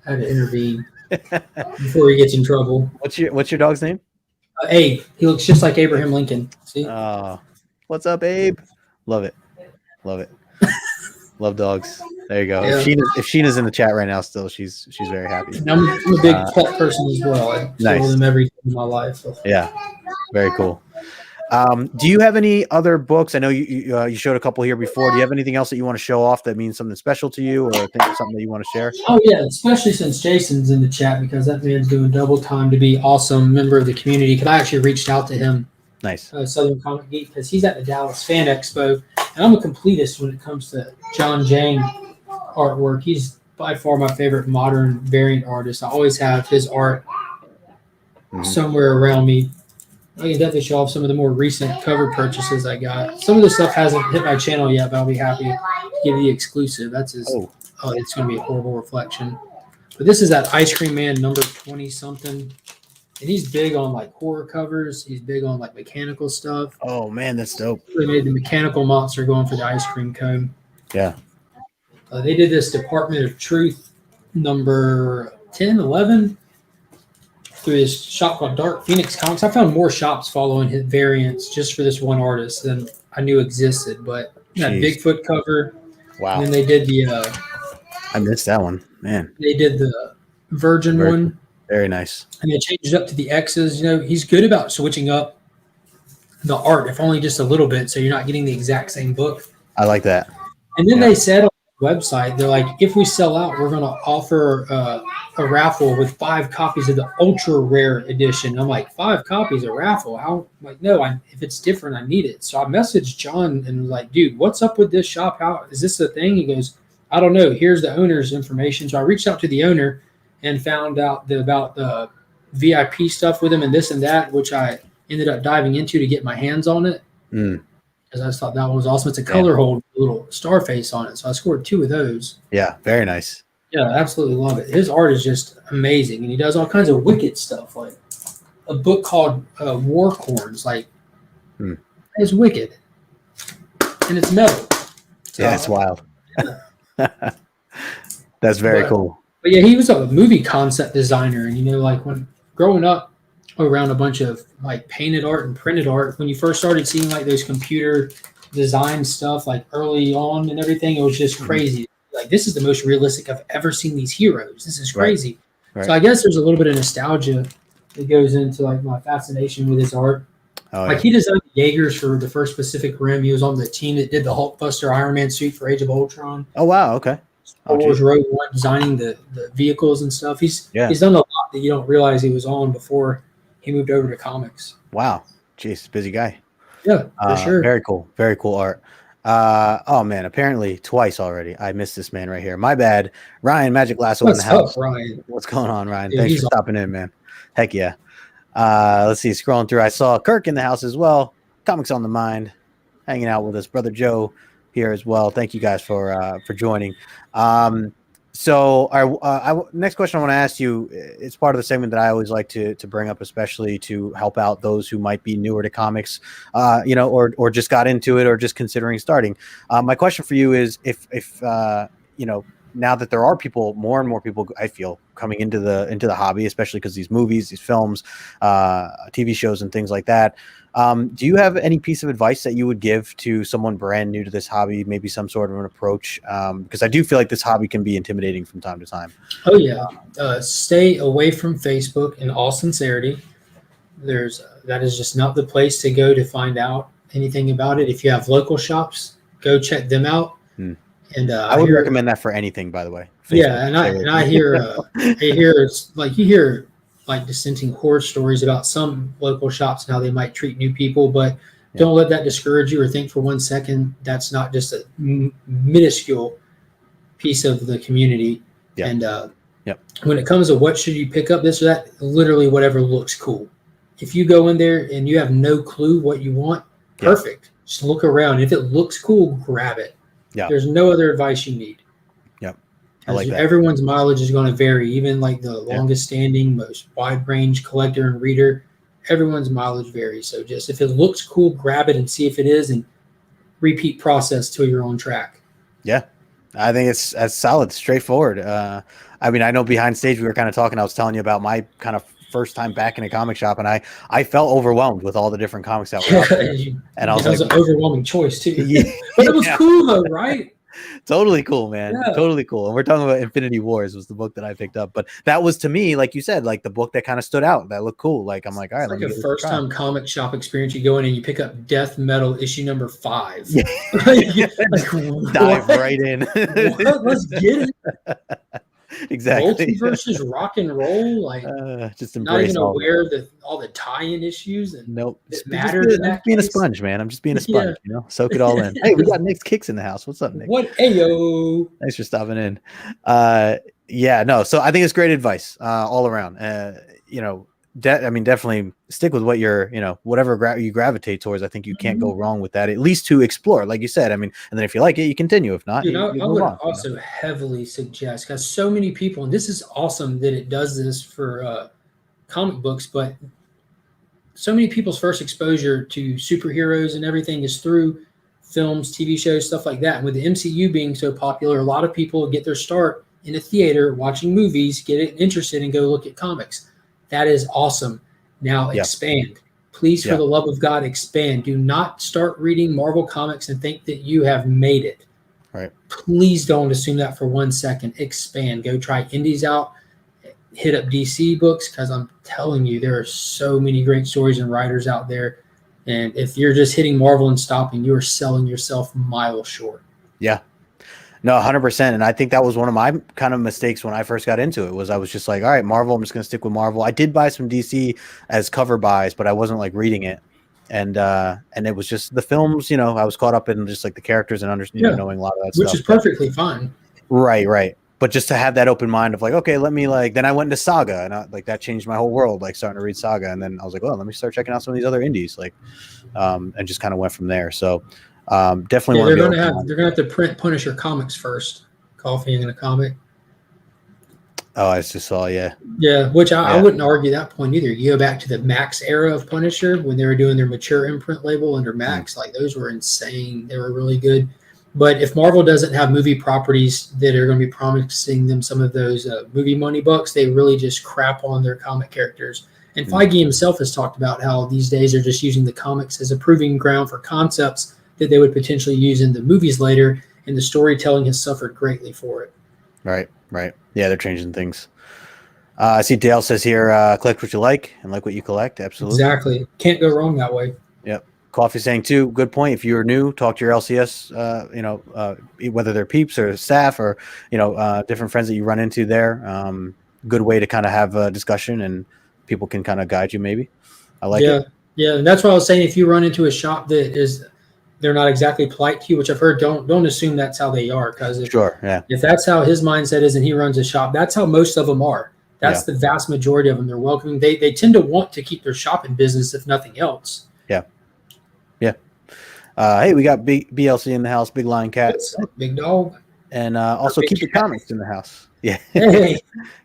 I had to intervene before he gets in trouble. What's your dog's name? Abe. He looks just like Abraham Lincoln. See? What's up, Abe? Love it. Love it. Love dogs. There you go. Yeah. If Sheena's in the chat right now, still she's very happy. And I'm a big pet person as well. I play with them every day in my life. So. Yeah, very cool. Do you have any other books? I know you showed a couple here before. Do you have anything else that you want to show off that means something special to you, or something that you want to share? Oh yeah, especially since Jason's in the chat, because that man's doing double time to be awesome member of the community. Because I actually reached out to him. Nice. Southern Comic Geek, because he's at the Dallas Fan Expo, and I'm a completist when it comes to John Jang artwork. He's by far my favorite modern variant artist. I always have his art somewhere around me. I can definitely show off some of the more recent cover purchases I got. Some of the stuff hasn't hit my channel yet, but I'll be happy to give you the exclusive. That's his. Oh, it's going to be a horrible reflection. But this is that Ice Cream Man number 20 something. And he's big on like horror covers. He's big on like mechanical stuff. Oh man, that's dope. They made the mechanical monster going for the ice cream cone. Yeah. They did this Department of Truth number 10, 11 through this shop called Dark Phoenix Comics. I found more shops following his variants just for this one artist than I knew existed. But that Bigfoot cover. Wow. And then they did the. I missed that one, man. They did the Virgin one. Very nice. And they changed it up to the X's. You know, he's good about switching up the art, if only just a little bit, so you're not getting the exact same book. I like that. And then they said on the website, they're like, if we sell out, we're going to offer a raffle with 5 copies of the ultra rare edition. I'm like, 5 copies of raffle? How? I'm like, no, if it's different, I need it. So I messaged John and was like, dude, what's up with this shop? How is this a thing? He goes, I don't know. Here's the owner's information. So I reached out to the owner and found out about the VIP stuff with him and this and that, which I ended up diving into to get my hands on it. Because I just thought that was awesome. It's a color hold with a little star face on it. So I scored 2 of those. Yeah, very nice. Yeah, I absolutely love it. His art is just amazing. And he does all kinds of wicked stuff, like a book called War Corns. Like, it's wicked. And it's metal. So, yeah, it's wild. That's very cool. But yeah, he was a movie concept designer, and like when growing up around a bunch of like painted art and printed art, when you first started seeing like those computer design stuff like early on and everything, it was just crazy. Like, this is the most realistic I've ever seen these heroes. This is crazy. Right. So I guess there's a little bit of nostalgia that goes into like my fascination with his art. He designed the Jaegers for the first Pacific Rim. He was on the team that did the Hulkbuster Iron Man suit for Age of Ultron. Oh wow, okay. Star Wars Rogue One, designing the vehicles and stuff. He's done a lot that you don't realize he was on before he moved over to comics. Wow. Jeez, busy guy. Yeah, for sure. Very cool. Very cool art. Oh man, apparently twice already. I missed this man right here. My bad. Ryan Magic Lasso in the house. Ryan? What's going on, Ryan? Thanks for stopping in, man. Heck yeah. Let's see, scrolling through. I saw Kirk in the house as well. Comics on the Mind, hanging out with us. Brother Joe here as well. Thank you guys for joining. So our next question I want to ask you, it's part of the segment that I always like to bring up, especially to help out those who might be newer to comics, or just got into it or just considering starting. My question for you is if now that there are more and more people, I feel, coming into the hobby, especially because these movies, these films, TV shows and things like that. Do you have any piece of advice that you would give to someone brand new to this hobby, maybe some sort of an approach? Because I do feel like this hobby can be intimidating from time to time. Oh, yeah. Stay away from Facebook in all sincerity. That is just not the place to go to find out anything about it. If you have local shops, go check them out. And I would recommend that for anything, by the way. Facebook, yeah, and I hear you hear like dissenting horror stories about some local shops and how they might treat new people, but don't let that discourage you or think for one second that's not just a minuscule piece of the community. And Yep. When it comes to what should you pick up, this or that, literally whatever looks cool. If you go in there and you have no clue what you want, perfect. Just look around. If it looks cool, grab it. Yeah. There's no other advice you need. Yep. I like that. Everyone's mileage is going to vary. Even like the longest standing, most wide range collector and reader, everyone's mileage varies. So just if it looks cool, grab it and see if it is, and repeat process till you're on track. Yeah. I think it's as solid, straightforward. I mean, I know behind stage we were kind of talking. I was telling you about my kind of first time back in a comic shop, and I felt overwhelmed with all the different comics that were out there. And I was like, it was an overwhelming choice too. Yeah, but it was cool though, right? Totally cool, man. Yeah. Totally cool. And we're talking about Infinity Wars was the book that I picked up, but that was to me, like you said, like the book that kind of stood out. That looked cool. Like I'm like, all right, it's like a first time comic shop experience. You go in and you pick up Death Metal issue number 5. Yeah. Dive right in. Let's get it. Exactly. Versus rock and roll, like just not even aware of all the tie-in issues and nope. Just being a sponge, man. I'm just being a sponge, you know. Soak it all in. Hey, we got Nick's Kicks in the house. What's up, Nick? What? Ayo. Thanks for stopping in. Yeah, no. So I think it's great advice all around. You know, definitely stick with what you're, you know, whatever you gravitate towards. I think you can't go wrong with that, at least to explore, like you said. I mean, and then if you like it, you continue. If not, you know, I would on, also heavily suggest, because so many people, and this is awesome that it does this for comic books, but so many people's first exposure to superheroes and everything is through films, TV shows, stuff like that. And with the MCU being so popular, a lot of people get their start in a theater watching movies, get interested, and go look at comics. That is awesome. Now expand. Please, for the love of God, expand. Do not start reading Marvel comics and think that you have made it. Right. Please don't assume that for 1 second. Expand. Go try indies out. Hit up DC books, because I'm telling you, there are so many great stories and writers out there. And if you're just hitting Marvel and stopping, you are selling yourself miles short. Yeah. No, 100%. And I think that was one of my kind of mistakes when I first got into it. Was I was just like, all right, Marvel, I'm just going to stick with Marvel. I did buy some DC as cover buys, but I wasn't like reading it. And it was just the films, you know, I was caught up in just like the characters and understanding, knowing a lot of that stuff. Which is perfectly fine. Right. But just to have that open mind of like, okay, let me then I went into Saga, and that changed my whole world, like starting to read Saga. And then I was like, well, let me start checking out some of these other indies, and just kind of went from there. So definitely they're gonna have to print Punisher comics first. Coffee and a comic. Oh, I just saw, which I wouldn't argue that point either. You go back to the Max era of Punisher when they were doing their mature imprint label under Max, like those were insane. They were really good. But if Marvel doesn't have movie properties that are going to be promising them some of those movie money bucks, they really just crap on their comic characters. And Feige himself has talked about how these days they're just using the comics as a proving ground for concepts that they would potentially use in the movies later, and the storytelling has suffered greatly for it. Right. Yeah, they're changing things. I see Dale says here, collect what you like and like what you collect. Absolutely. Exactly. Can't go wrong that way. Yep. Coffee saying too, good point. If you're new, talk to your LCS, whether they're peeps or staff or, different friends that you run into there. Good way to kind of have a discussion and people can kind of guide you maybe. I like it. Yeah. And that's what I was saying. If you run into a shop that they're not exactly polite to you, which I've heard, don't assume that's how they are. Because if that's how his mindset is and he runs a shop, that's how most of them are. That's the vast majority of them. They're welcoming. They tend to want to keep their shop in business, if nothing else. Yeah. Hey, we got BLC in the house, Big Lion Cat. Big dog. And also keep the comics in the house. Yeah. Hey.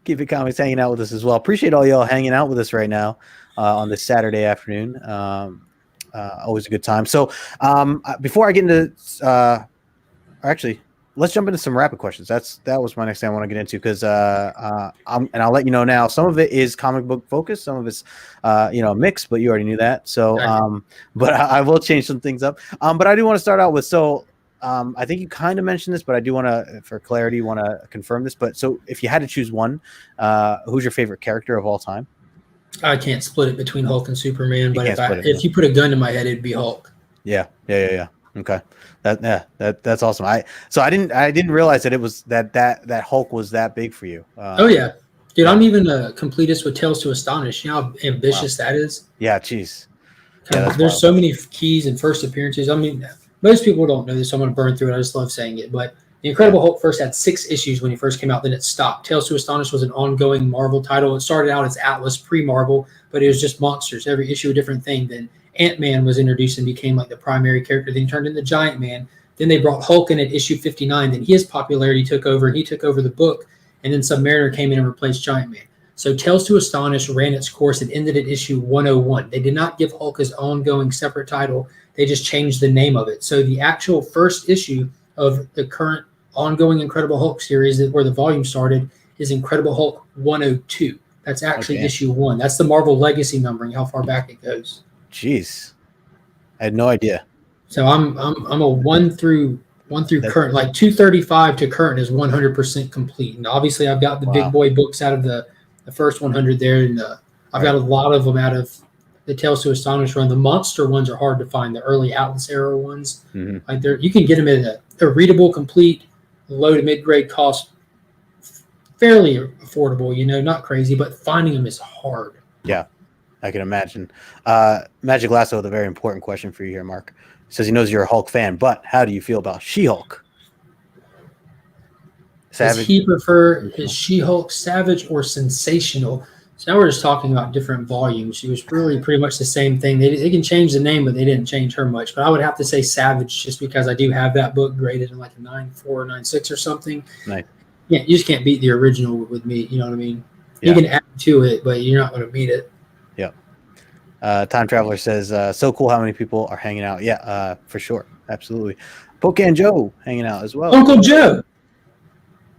Keep the comics hanging out with us as well. Appreciate all y'all hanging out with us right now on this Saturday afternoon. Always a good time. So before I get into actually, let's jump into some rapid questions. That was my next thing I want to get into, because and I'll let you know now. Some of it is comic book focused, some of it's mixed, but you already knew that. So but I will change some things up. But I do want to start out with I think you kind of mentioned this, but I do want to, for clarity, want to confirm this. But so if you had to choose one, who's your favorite character of all time? I can't split it between Hulk and Superman, but if you put a gun to my head, it'd be Hulk. Yeah. Okay. That's awesome. I didn't realize that it was that Hulk was that big for you. Oh yeah, dude. I'm even a completist with Tales to Astonish. You know how ambitious that is. Yeah, jeez. There's so many keys and first appearances. I mean, most people don't know this, so I'm going to burn through it. I just love saying it. But The Incredible Hulk first had 6 issues when he first came out, then it stopped. Tales to Astonish was an ongoing Marvel title. It started out as Atlas pre-Marvel, but it was just monsters. Every issue a different thing. Then Ant-Man was introduced and became like the primary character. Then he turned into Giant Man. Then they brought Hulk in at issue 59. Then his popularity took over, and he took over the book. And then Submariner came in and replaced Giant Man. So Tales to Astonish ran its course and ended at issue 101. They did not give Hulk his ongoing separate title. They just changed the name of it. So the actual first issue of the current ongoing Incredible Hulk series, where the volume started, is Incredible Hulk 102. That's actually issue 1. That's the Marvel Legacy numbering, how far back it goes. Jeez, I had no idea. So I'm a 1 through current, like 235 to current is 100% complete. And obviously I've got the big boy books out of the first 100 there, and I've got a lot of them out of the Tales to Astonish run. The monster ones are hard to find. The early Atlas era ones, like you can get them at a readable, complete, low to mid grade cost, fairly affordable. Not crazy, but finding them is hard. Yeah, I can imagine. Magic Lasso with a very important question for you here, Mark. He says he knows you're a Hulk fan, but how do you feel about She-Hulk? Does he prefer his She-Hulk Savage or Sensational? So now we're just talking about different volumes. She was really pretty much the same thing. They can change the name, but they didn't change her much. But I would have to say Savage, just because I do have that book graded in like a 9.4 or 9.6 or something. Nice. Yeah, you just can't beat the original with me. You know what I mean? Yeah. You can add to it, but you're not going to beat it. Yep. Time Traveler says, so cool how many people are hanging out. Yeah, for sure. Absolutely. Pocan Joe hanging out as well. Uncle Joe.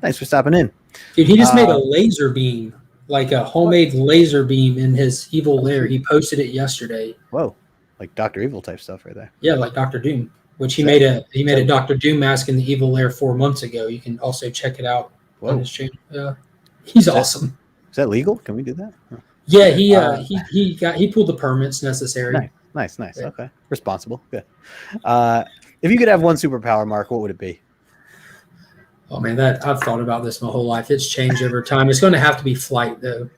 Thanks for stopping in. Dude, he just made a laser beam, like a homemade laser beam in his evil lair. He posted it yesterday. Whoa. Like Dr. Evil type stuff right there. Yeah, like Dr. Doom, which he made a Dr. Doom mask in the evil lair 4 months ago. You can also check it out on his channel. Yeah. He's awesome. Is that legal? Can we do that? Yeah, he pulled the permits necessary. Nice. Yeah. Okay. Responsible. Good. If you could have one superpower, Mark, what would it be? Oh man, I've thought about this my whole life. It's changed over time. It's going to have to be flight, though.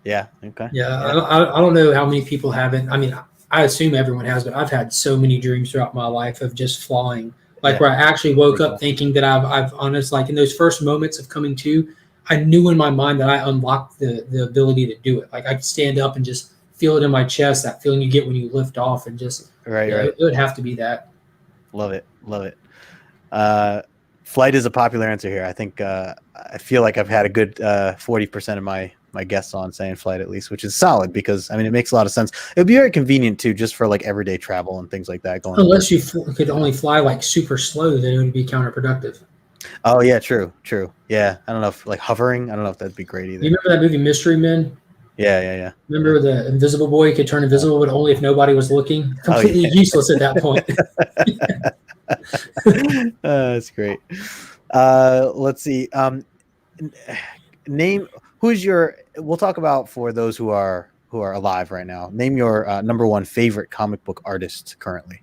Yeah. Okay. Yeah. I don't know how many people have it. I mean, I assume everyone has, but I've had so many dreams throughout my life of just flying. Like where I actually woke up thinking that I've honest, like in those first moments of coming to, I knew in my mind that I unlocked the ability to do it. Like I could stand up and just feel it in my chest, that feeling you get when you lift off, and just right. It would have to be that. Love it. Flight is a popular answer here. I think I feel like I've had a good 40% of my guests on saying flight at least, which is solid because I mean it makes a lot of sense. It would be very convenient too, just for like everyday travel and things like that. Unless you could only fly like super slow, then it would be counterproductive. Oh yeah, true. Yeah, I don't know if like hovering. I don't know if that'd be great either. You remember that movie Mystery Men? Yeah. Remember the Invisible Boy could turn invisible, but only if nobody was looking. Completely useless at that point. That's great. Let's see. Name who's your. We'll talk about for those who are alive right now. Name your number one favorite comic book artist currently.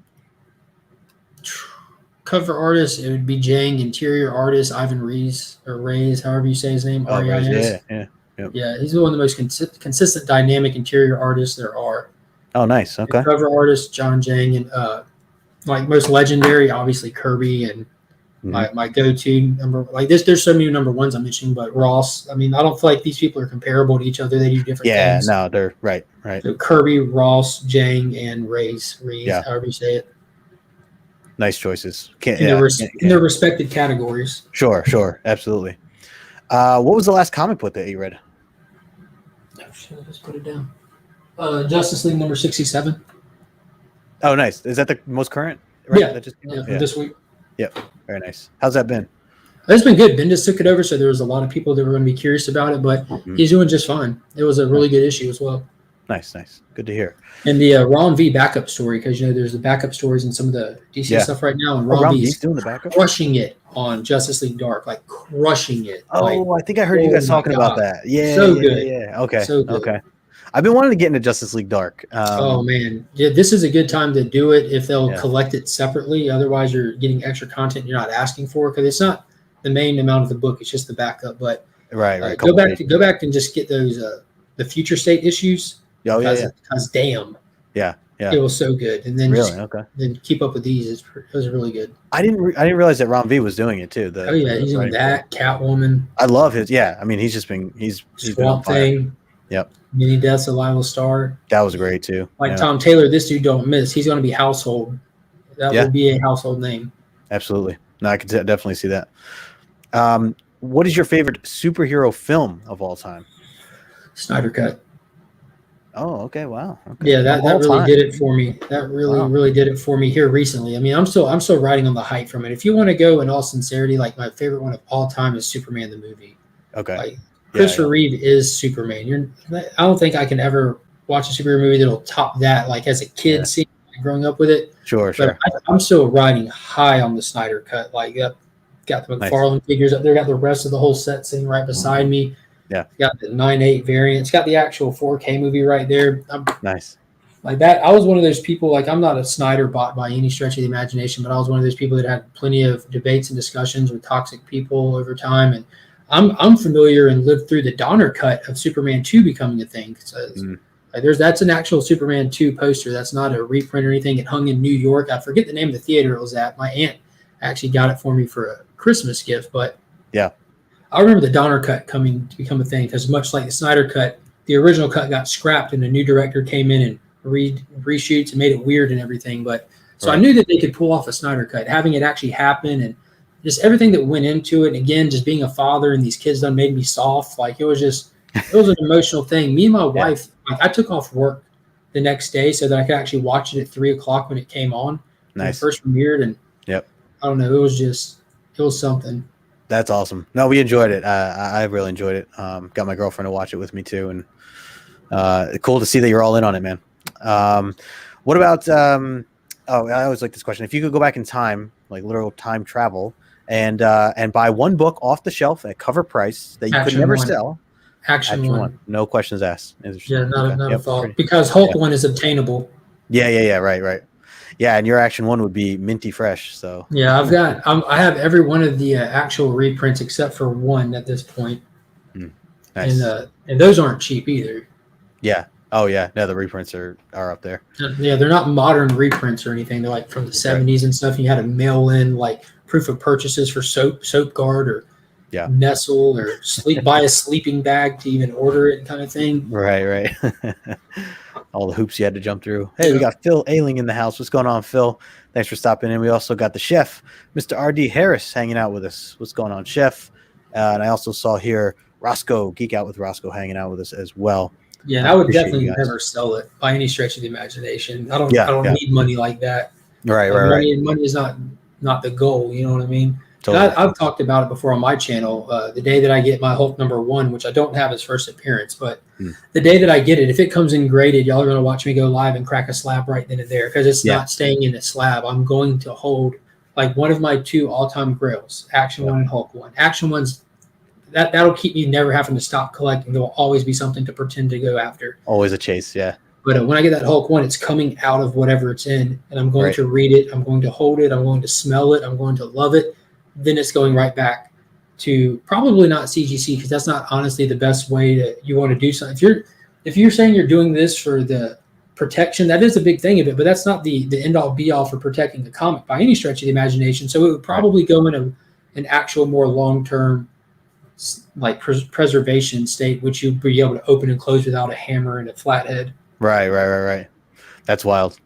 Cover artist, it would be Jang. Interior artist, Ivan Reis, or Reyes, however you say his name. R-E-I-S. Yeah, he's one of the most consistent, dynamic interior artists there are. Oh, nice. Okay. The cover artist, John Jang, and like most legendary, obviously Kirby, and my go-to number. Like there's so many number ones I'm mentioning, but Ross. I mean, I don't feel like these people are comparable to each other. They do different things. Yeah, no, they're right. So Kirby, Ross, Jang, and Reis, however you say it. Nice choices. In their respected categories. Sure, absolutely. What was the last comic book that you read? Oh shit, I just put it down. Justice League number 67. Oh, nice. Is that the most current? Right? Yeah, that just this week. Yep, very nice. How's that been? It's been good. Ben just took it over, so there was a lot of people that were going to be curious about it, but he's doing just fine. It was a really good issue as well. Nice. Good to hear. And the Rom V backup story, because there's the backup stories in some of the DC stuff right now, and Rom V is doing the backup, crushing it on Justice League Dark, like crushing it. I think I heard you guys talking about that. Yeah, so good. Yeah. Okay, so good. Okay. I've been wanting to get into Justice League Dark. Oh man, yeah, this is a good time to do it if they'll collect it separately. Otherwise, you're getting extra content you're not asking for because it's not the main amount of the book; it's just the backup. But right. Go back and just get those the future state issues. Oh yeah. Because damn. Yeah. Yeah. It was so good. And then Really? Okay. then Keep Up with These. It was really good. I didn't realize that Ron V was doing it too. Oh yeah, he's in that Catwoman. I love his. Yeah, I mean, he's been on Swamp fire. Thing. Yep. Many Deaths of Lila Starr. That was great too. Like yeah. Tom Taylor, this dude don't miss. He's going to be household. That will be a household name. Absolutely. No, I could definitely see that. What is your favorite superhero film of all time? Snyder Cut. Oh, okay. Wow. Okay. Yeah, that really did it for me. That really did it for me here recently. I mean, I'm still riding on the hype from it. If you want to go in all sincerity, like my favorite one of all time is Superman the movie. Okay. Like Christopher Reeve is Superman. I don't think I can ever watch a superhero movie that'll top that. Like as a kid, seeing growing up with it. Sure. But I'm still riding high on the Snyder Cut. Like got the McFarlane figures up there. Got the rest of the whole set sitting right beside me. Yeah. Got the 9.8 variant. It's got the actual 4K movie right there. Nice. Like that. I was one of those people, like I'm not a Snyder bot by any stretch of the imagination, but I was one of those people that had plenty of debates and discussions with toxic people over time. And I'm familiar and lived through the Donner cut of Superman 2 becoming a thing. So that's an actual Superman 2 poster. That's not a reprint or anything. It hung in New York. I forget the name of the theater it was at. My aunt actually got it for me for a Christmas gift, but yeah. I remember the Donner cut coming to become a thing because much like the Snyder cut, the original cut got scrapped and a new director came in and reshoots and made it weird and everything. But so I knew that they could pull off a Snyder cut, having it actually happen and just everything that went into it. And again, just being a father and these kids done made me soft. Like it was an emotional thing. Me and my wife, like I took off work the next day so that I could actually watch it at 3:00 when it came on. Nice. When it first premiered. And I don't know, it was something. That's awesome. No, we enjoyed it. I really enjoyed it. Got my girlfriend to watch it with me too, and cool to see that you're all in on it, man. What about? I always like this question. If you could go back in time, like literal time travel, and buy one book off the shelf at cover price that you could never sell. Action one. No questions asked. Yeah, not a thought. Because Hulk one is obtainable. Yeah. Right. Yeah, and your Action 1 would be minty fresh. So yeah, I have every one of the actual reprints except for one at this point. Nice. And those aren't cheap either. Yeah. Oh yeah. No, the reprints are up there. Yeah, they're not modern reprints or anything. They're like from the 70s and stuff. You had to mail in like proof of purchases for Soap Guard or Nestle or buy a sleeping bag to even order it kind of thing. Right. All the hoops you had to jump through. Hey, we got Phil Ailing in the house. What's going on, Phil? Thanks for stopping in. We also got the chef, Mr. R.D. Harris, hanging out with us. What's going on, chef? And I also saw here Roscoe, Geek Out with Roscoe, hanging out with us as well. Yeah, and I would definitely never sell it by any stretch of the imagination. I don't need money like that. Right. Money is not the goal. You know what I mean? Totally. I've talked about it before on my channel. The day that I get my Hulk #1, which I don't have his first appearance, but the day that I get it, if it comes in graded, y'all are going to watch me go live and crack a slab right then and there because it's not staying in a slab. I'm going to hold like one of my 2 all-time grails, Action 1 and Hulk 1. Action 1's that'll keep me never having to stop collecting. There will always be something to pretend to go after. Always a chase, yeah. But when I get that Hulk 1, it's coming out of whatever it's in, and I'm going to read it. I'm going to hold it. I'm going to smell it. I'm going to love it. Then it's going right back to probably not CGC because that's not honestly the best way to you want to do something. If you're saying you're doing this for the protection, that is a big thing of it, but that's not the end all be all for protecting the comic by any stretch of the imagination. So it would probably go in an actual more long-term like preservation state, which you'd be able to open and close without a hammer and a flathead. Right. That's wild.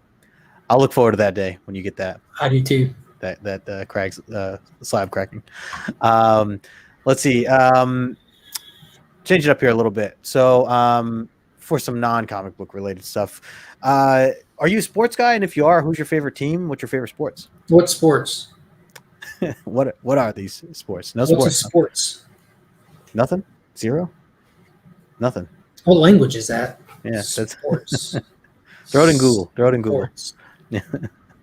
I'll look forward to that day when you get that. I do too. That cracks slab cracking. Let's see. Change it up here a little bit. So for some non-comic book related stuff, are you a sports guy? And if you are, who's your favorite team? What's your favorite sports? What sports? What are these sports? No What's sports. What's sports? Nothing. Zero. Nothing. What language is that? Yeah, that's sports. Throw it in Google. Yeah.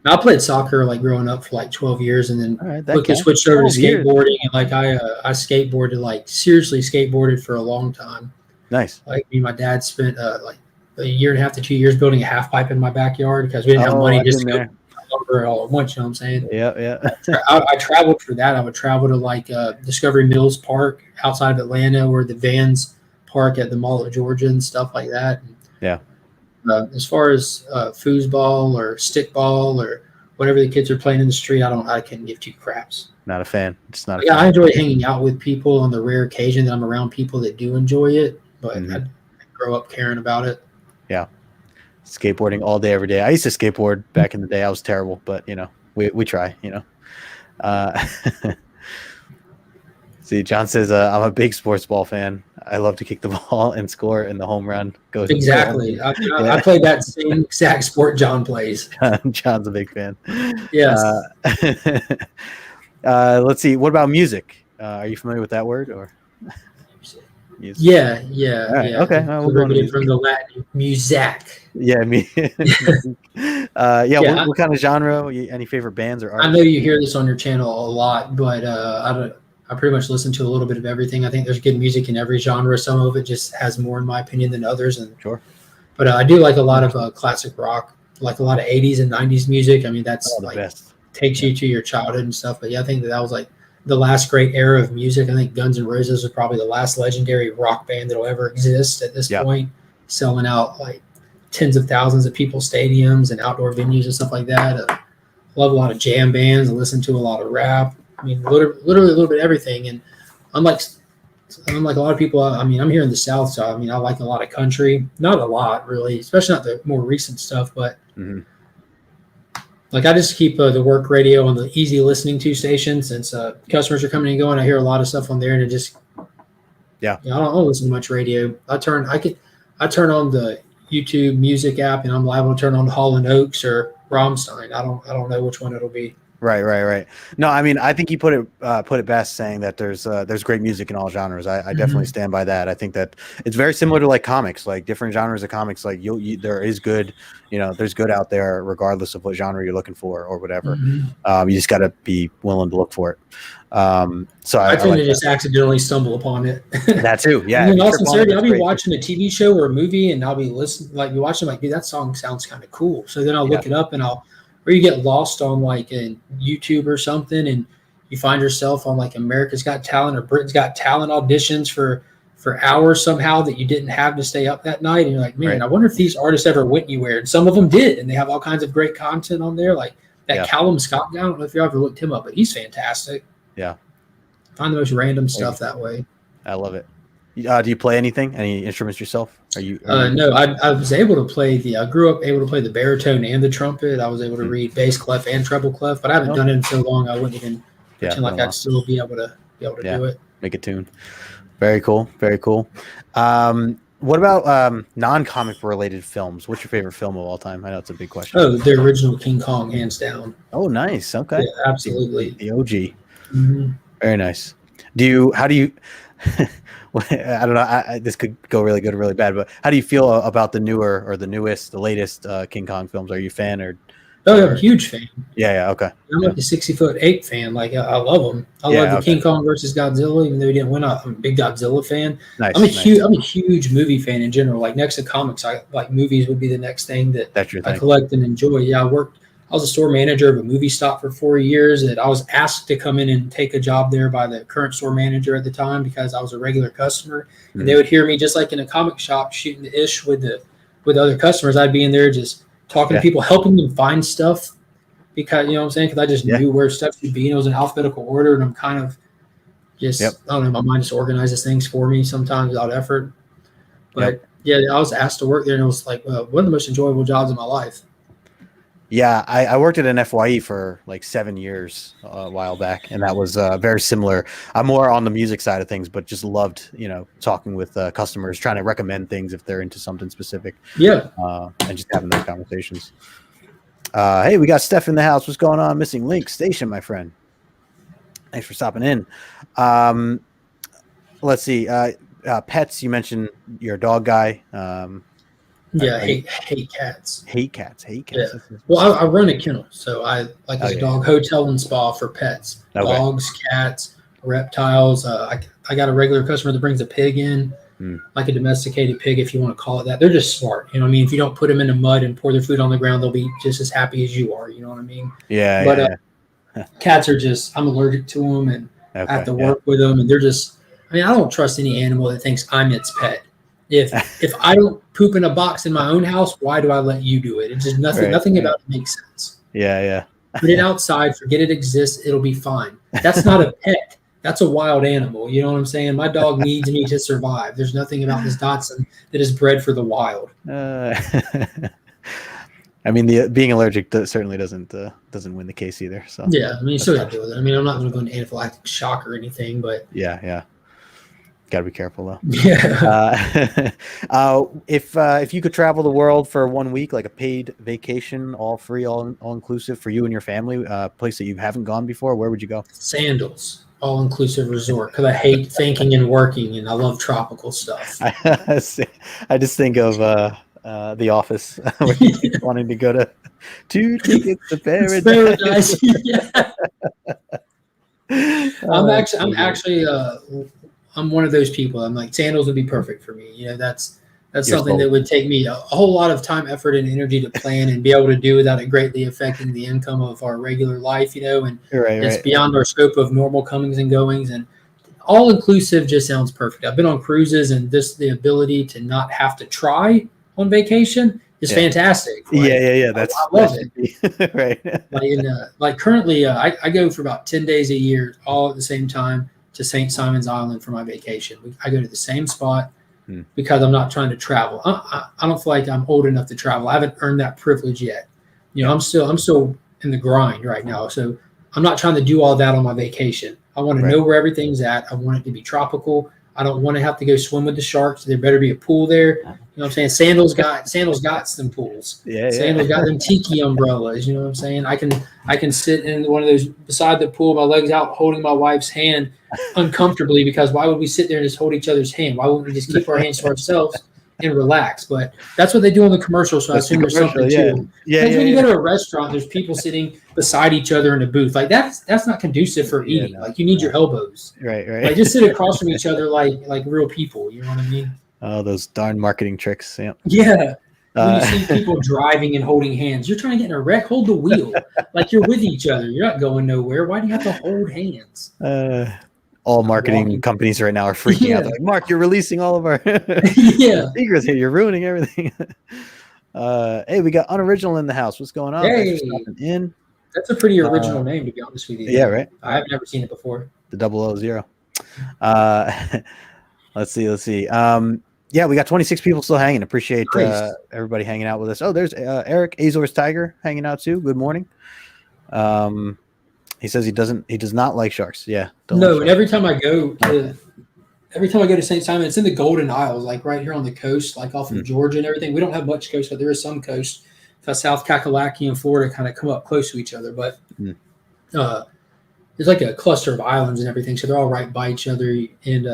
I played soccer like growing up for like 12 years, and then quickly switched over to skateboarding. And like I skateboarded, like seriously skateboarded for a long time. Nice. Like me and my dad spent like a year and a half to 2 years building a half pipe in my backyard because we didn't have money just to go over it all at once. You know what I'm saying? Yeah. I traveled for that. I would travel to like Discovery Mills Park outside of Atlanta, or the Vans Park at the Mall of Georgia and stuff like that. And As far as foosball or stickball or whatever the kids are playing in the street, I can't give two craps. Not a fan. Just not a Yeah, fan. I enjoy hanging out with people on the rare occasion that I'm around people that do enjoy it, but I grow up caring about it. Yeah. Skateboarding all day, every day. I used to skateboard back in the day. I was terrible, but we try, See, John says, I'm a big sports ball fan. I love to kick the ball and score in the home run. Exactly. I played that same exact sport John plays. John's a big fan. Yes. Let's see. What about music? Are you familiar with that word or? Music. Yeah. Right. Yeah. Okay. We'll go from the Latin music. Yeah. What kind of genre? Any favorite bands or artists? I know you hear this on your channel a lot, but I pretty much listen to a little bit of everything. I think there's good music in every genre. Some of it just has more, in my opinion, than others. And sure. But I do like a lot of classic rock, like a lot of 80s and 90s music. I mean, that's the best. Takes you to your childhood and stuff. But yeah, I think that was like the last great era of music. I think Guns N' Roses was probably the last legendary rock band that'll ever exist at this point, selling out like tens of thousands of people, stadiums and outdoor venues and stuff like that. Love a lot of jam bands and listen to a lot of rap. I mean, literally a little bit of everything. And unlike a lot of people, I mean, I'm here in the South, so I mean, I like a lot of country. Not a lot, really, especially not the more recent stuff, but like I just keep the work radio on the easy listening to station since customers are coming and going. I hear a lot of stuff on there, and it just I don't listen to much radio. I turn on the YouTube music app, and I'm liable to turn on Hall & Oates or Rammstein. I don't know which one it'll be. Right. No, I mean, I think you put it best saying that there's great music in all genres. I definitely stand by that. I think that it's very similar to like comics, like different genres of comics. Like there is good, there's good out there regardless of what genre you're looking for or whatever. You just got to be willing to look for it. So I tend to just accidentally stumble upon it. That too, yeah. And also, I'll be watching a TV show or a movie, and I'll be listening, like be watching, like, dude, that song sounds kind of cool. So then I'll look it up, and or you get lost on like a YouTube or something, and you find yourself on like America's Got Talent or Britain's Got Talent auditions for hours somehow that you didn't have to stay up that night. And you're like, man, I wonder if these artists ever went anywhere. And some of them did, and they have all kinds of great content on there. Like that Callum Scott guy. I don't know if you ever looked him up, but he's fantastic. Yeah. Find the most random stuff that way. I love it. Do you play anything? Any instruments yourself? No, I was able to play I grew up able to play the baritone and the trumpet. I was able to read bass clef and treble clef, but I haven't done it in so long I wouldn't even pretend like I'd still be able to do it. Make a tune. Very cool. Very cool. What about non-comic related films? What's your favorite film of all time? I know it's a big question. Oh, the original King Kong, hands down. Oh, nice. Okay. Yeah, absolutely. The OG. Very nice. How do you I don't know. This could go really good or really bad, but how do you feel about the newer or the latest King Kong films? Are you a fan or? Oh, I'm a huge fan. Yeah. Okay. I'm like a 60-foot ape fan. Like I love them. I love the King Kong versus Godzilla, even though he didn't win. I'm a big Godzilla fan. Nice. I'm a huge movie fan in general. Like next to comics, I like movies would be the next thing that I collect and enjoy. Yeah, I was a store manager of a movie stop for 4 years. That I was asked to come in and take a job there by the current store manager at the time because I was a regular customer, and they would hear me just like in a comic shop shooting the ish with other customers. I'd be in there just talking to people, helping them find stuff because, you know what I'm saying? Because I just knew where stuff should be. And it was in alphabetical order, and I'm kind of just, I don't know, my mind just organizes things for me sometimes without effort. But I was asked to work there, and it was like one of the most enjoyable jobs in my life. Yeah, I worked at an FYE for like 7 years a while back, and that was very similar. I'm more on the music side of things, but just loved, talking with customers, trying to recommend things if they're into something specific. Yeah. And just having those conversations. Hey, we got Steph in the house. What's going on? Missing Link Station, my friend. Thanks for stopping in. Let's see. Pets, you mentioned you're a dog guy. I hate cats. Hate cats. Yeah. Well, I run a kennel, so I like a dog hotel and spa for pets. Okay. Dogs, cats, reptiles. I got a regular customer that brings a pig in, like a domesticated pig, if you want to call it that. They're just smart. You know what I mean? If you don't put them in the mud and pour their food on the ground, they'll be just as happy as you are. You know what I mean? Yeah. But cats are just, I'm allergic to them, and I have to work with them, and they're just, I don't trust any animal that thinks I'm its pet. If I don't poop in a box in my own house, why do I let you do it? It's just nothing about it makes sense. Yeah. Put it outside, forget it exists, it'll be fine. That's not a pet. That's a wild animal. You know what I'm saying? My dog needs me to survive. There's nothing about this Dotson that is bred for the wild. I mean, being allergic certainly doesn't win the case either. So yeah, I mean, you still got to deal with it. I mean, I'm not going to go into anaphylactic shock or anything, but yeah. Got to be careful though. Yeah. If you could travel the world for 1 week, like a paid vacation, all free, all inclusive for you and your family, a place that you haven't gone before, where would you go? Sandals, all inclusive resort, because I hate thinking and working, and I love tropical stuff. I just think of The Office, where he keeps wanting to go to 2 tickets to paradise. Yeah. I'm one of those people. I'm like, sandals would be perfect for me. You know, that's something that would take me a whole lot of time, effort, and energy to plan and be able to do without it greatly affecting the income of our regular life, you know, and it's beyond our scope of normal comings and goings, and all inclusive just sounds perfect. I've been on cruises, and the ability to not have to try on vacation is fantastic. Like, yeah. I love it. Right. Like currently, I go for about 10 days a year, all at the same time, to St. Simon's Island for my vacation. I go to the same spot because I'm not trying to travel. I don't feel like I'm old enough to travel. I haven't earned that privilege yet. You know, I'm still in the grind right now. So I'm not trying to do all that on my vacation. I want to know where everything's at. I want it to be tropical. I don't want to have to go swim with the sharks. There better be a pool there. You know what I'm saying? Sandals got some pools. Sandals got them tiki umbrellas. You know what I'm saying? I can sit in one of those beside the pool, my legs out, holding my wife's hand uncomfortably, because why would we sit there and just hold each other's hand? Why wouldn't we just keep our hands to ourselves and relax? But that's what they do on the commercial, so I assume there's something too. When you go to a restaurant, there's people sitting beside each other in a booth. Like that's not conducive for eating. Like you need your elbows. Right. Like just sit across from each other like real people. You know what I mean? Oh, those darn marketing tricks. Yeah. When you see people driving and holding hands, you're trying to get in a wreck, hold the wheel. Like you're with each other. You're not going nowhere. Why do you have to hold hands? All marketing companies right now are freaking out. They're like, Mark, you're releasing all of our secrets here. You're ruining everything. Hey, we got Unoriginal in the house. What's going on? Hey. Thanks for stopping in. That's a pretty original name, to be honest with you. Yeah, right? I've never seen it before. The 000. Let's see. Yeah, we got 26 people still hanging. Appreciate everybody hanging out with us. Oh, there's Eric, Azor's Tiger, hanging out too. Good morning. He says he does not like sharks. Yeah. No, and every time I go to St. Simon, it's in the Golden Isles, like right here on the coast, like off of Georgia and everything. We don't have much coast, but there is some coast. South Kakalaki and Florida kind of come up close to each other, but there's like a cluster of islands and everything, so they're all right by each other, and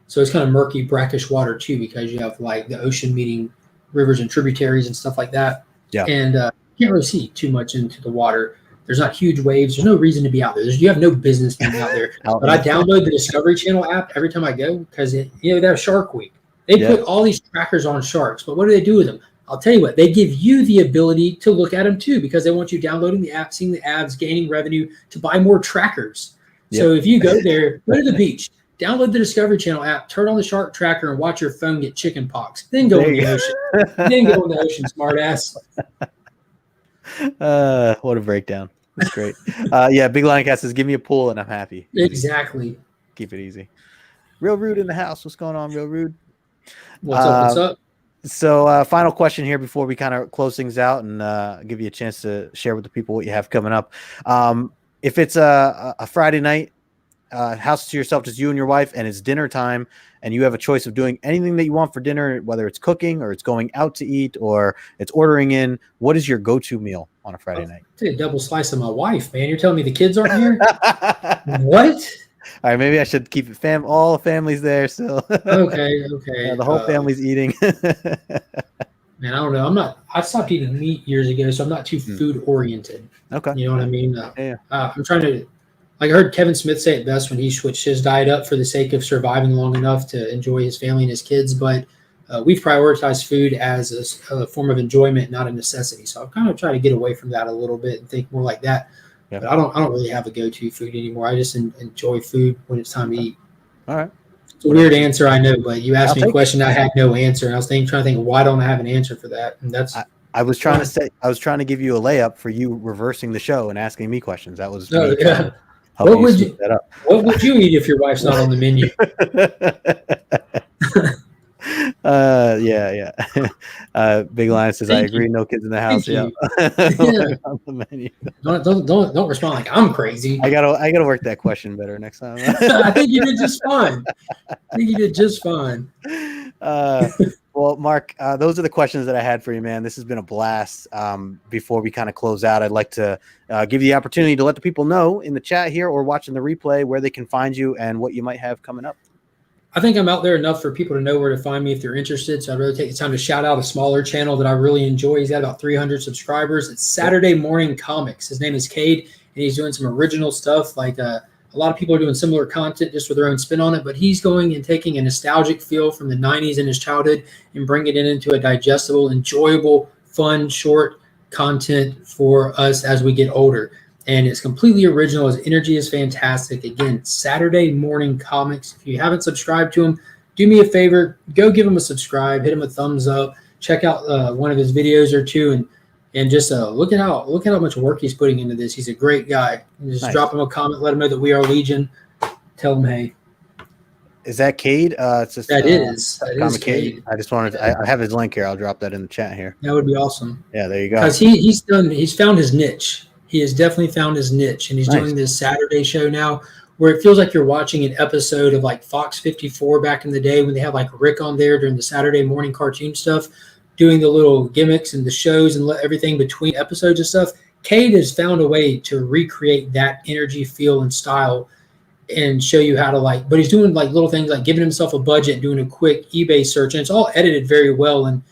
so it's kind of murky, brackish water too, because you have like the ocean meeting rivers and tributaries and stuff like that. Yeah, and you can't really see too much into the water. There's not huge waves. There's no reason to be out there. You have no business being out there. But I download the Discovery Channel app every time I go, because they're Shark Week. They put all these trackers on sharks, but what do they do with them? I'll tell you what, they give you the ability to look at them too, because they want you downloading the app, seeing the ads, gaining revenue to buy more trackers. Yep. So if you go there, go to the beach, download the Discovery Channel app, turn on the shark tracker, and watch your phone get chicken pox. Then go in the ocean. Smart ass. What a breakdown. That's great. Yeah, Big Lion Cat says, give me a pool and I'm happy. Exactly. Keep it easy. Real Rude in the house. What's going on, Real Rude? What's up? So final question here before we kind of close things out and give you a chance to share with the people what you have coming up. If it's a Friday night, house to yourself, just you and your wife, and it's dinner time, and you have a choice of doing anything that you want for dinner, whether it's cooking or it's going out to eat or it's ordering in, what is your go-to meal on a Friday night? Take a double slice of my wife, man. You're telling me the kids aren't here? What? All right, maybe I should keep it all families there still. Okay. The whole family's eating. Man, I don't know. I stopped eating meat years ago, so I'm not too food oriented. Okay. You know what I mean? Yeah. I'm trying to, like I heard Kevin Smith say it best when he switched his diet up for the sake of surviving long enough to enjoy his family and his kids. But we've prioritized food as a form of enjoyment, not a necessity. So I'm kind of trying to get away from that a little bit and think more like that. But I don't really have a go-to food anymore. I just enjoy food when it's time to eat. All right. It's a weird answer, I know, but you asked me a take question, I had no answer, and I was trying to think, why don't I have an answer for that? And that's I was trying to give you a layup for you reversing the show and asking me questions. That was me trying to help What you would switch you that up. What would you eat if your wife's not on the menu? Yeah. Big Lion says, I Thank agree. you. No kids in the house. Thank Yeah. you. Yeah. On the menu. Don't respond like I'm crazy. I gotta work that question better next time. I think you did just fine. Well, Mark, those are the questions that I had for you, man. This has been a blast. Before we kind of close out, I'd like to give you the opportunity to let the people know in the chat here or watching the replay where they can find you and what you might have coming up. I think I'm out there enough for people to know where to find me if they're interested. So I'd really take the time to shout out a smaller channel that I really enjoy. He's got about 300 subscribers. It's Saturday Morning Comics. His name is Cade, and he's doing some original stuff. Like a lot of people are doing similar content just with their own spin on it, but he's going and taking a nostalgic feel from the 90s in his childhood and bringing it into a digestible, enjoyable, fun, short content for us as we get older. And it's completely original. His energy is fantastic. Again, Saturday Morning Comics. If you haven't subscribed to him, do me a favor. Go give him a subscribe. Hit him a thumbs up. Check out one of his videos or two, and just look at how much work he's putting into this. He's a great guy. And just drop him a comment. Let him know that we are Legion. Tell him hey. Is that Cade? It's just, that is Cade. I just wanted I have his link here. I'll drop that in the chat here. That would be awesome. Yeah, there you go. Because he's found his niche. He has definitely found his niche, and he's doing this Saturday show now where it feels like you're watching an episode of like Fox 54 back in the day when they had like Rick on there during the Saturday morning cartoon stuff, doing the little gimmicks and the shows and everything between episodes and stuff. Cade has found a way to recreate that energy, feel, and style and show you how to but he's doing like little things like giving himself a budget, doing a quick eBay search, and it's all edited very well. And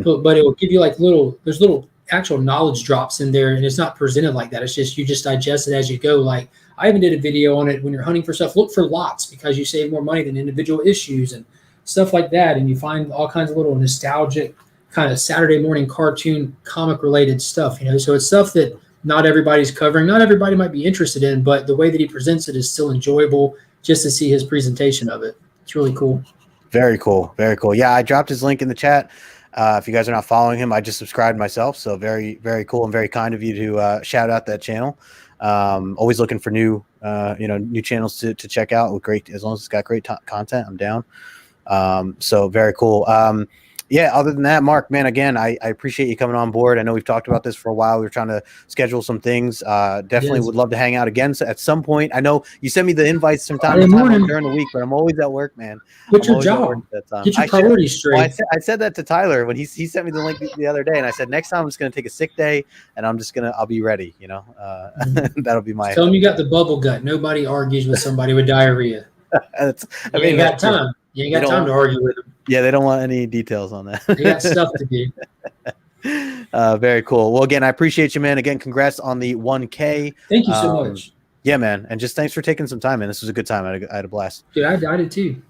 but it will give you like there's little actual knowledge drops in there, and it's not presented like that. It's just you just digest it as you go. Like I even did a video on it when you're hunting for stuff. Look for lots because you save more money than individual issues and stuff like that. And you find all kinds of little nostalgic kind of Saturday morning cartoon comic related stuff. So it's stuff that not everybody's covering. Not everybody might be interested in, but the way that he presents it is still enjoyable just to see his presentation of it. It's really cool. Very cool. Very cool. Yeah, I dropped his link in the chat. If you guys are not following him, I just subscribed myself. So very, very cool and very kind of you to shout out that channel. Always looking for new channels to check out with great, as long as it's got great content, I'm down. So very cool. Yeah, other than that, Mark, man, again, I appreciate you coming on board. I know we've talked about this for a while. We were trying to schedule some things. Definitely would love to hang out again at some point. I know you send me the invites from time to time during the week, but I'm always at work, man. What's your job? Get your priorities straight. Well, I said that to Tyler when he sent me the link the other day, and I said, next time I'm just going to take a sick day, and I'll be ready, That'll be my... Tell him you got the bubble gut. Nobody argues with somebody with diarrhea. You ain't got time. You ain't got time to argue with them. Yeah, they don't want any details on that. They got stuff to do. Very cool. Well, again, I appreciate you, man. Again, congrats on the 1K. Thank you so much. Yeah, man. And just thanks for taking some time, man. This was a good time. I had a blast. Dude, I did too.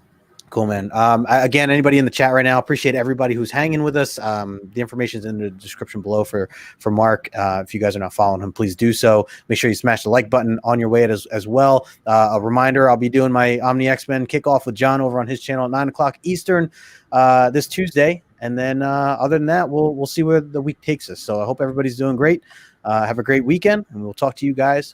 Cool, man. Again, anybody in the chat right now, appreciate everybody who's hanging with us. The information's in the description below for Mark. If you guys are not following him, please do so. Make sure you smash the like button on your way as well. A reminder, I'll be doing my Omni X-Men kickoff with John over on his channel at 9 o'clock Eastern this Tuesday. And then other than that, we'll see where the week takes us. So I hope everybody's doing great. Have a great weekend, and we'll talk to you guys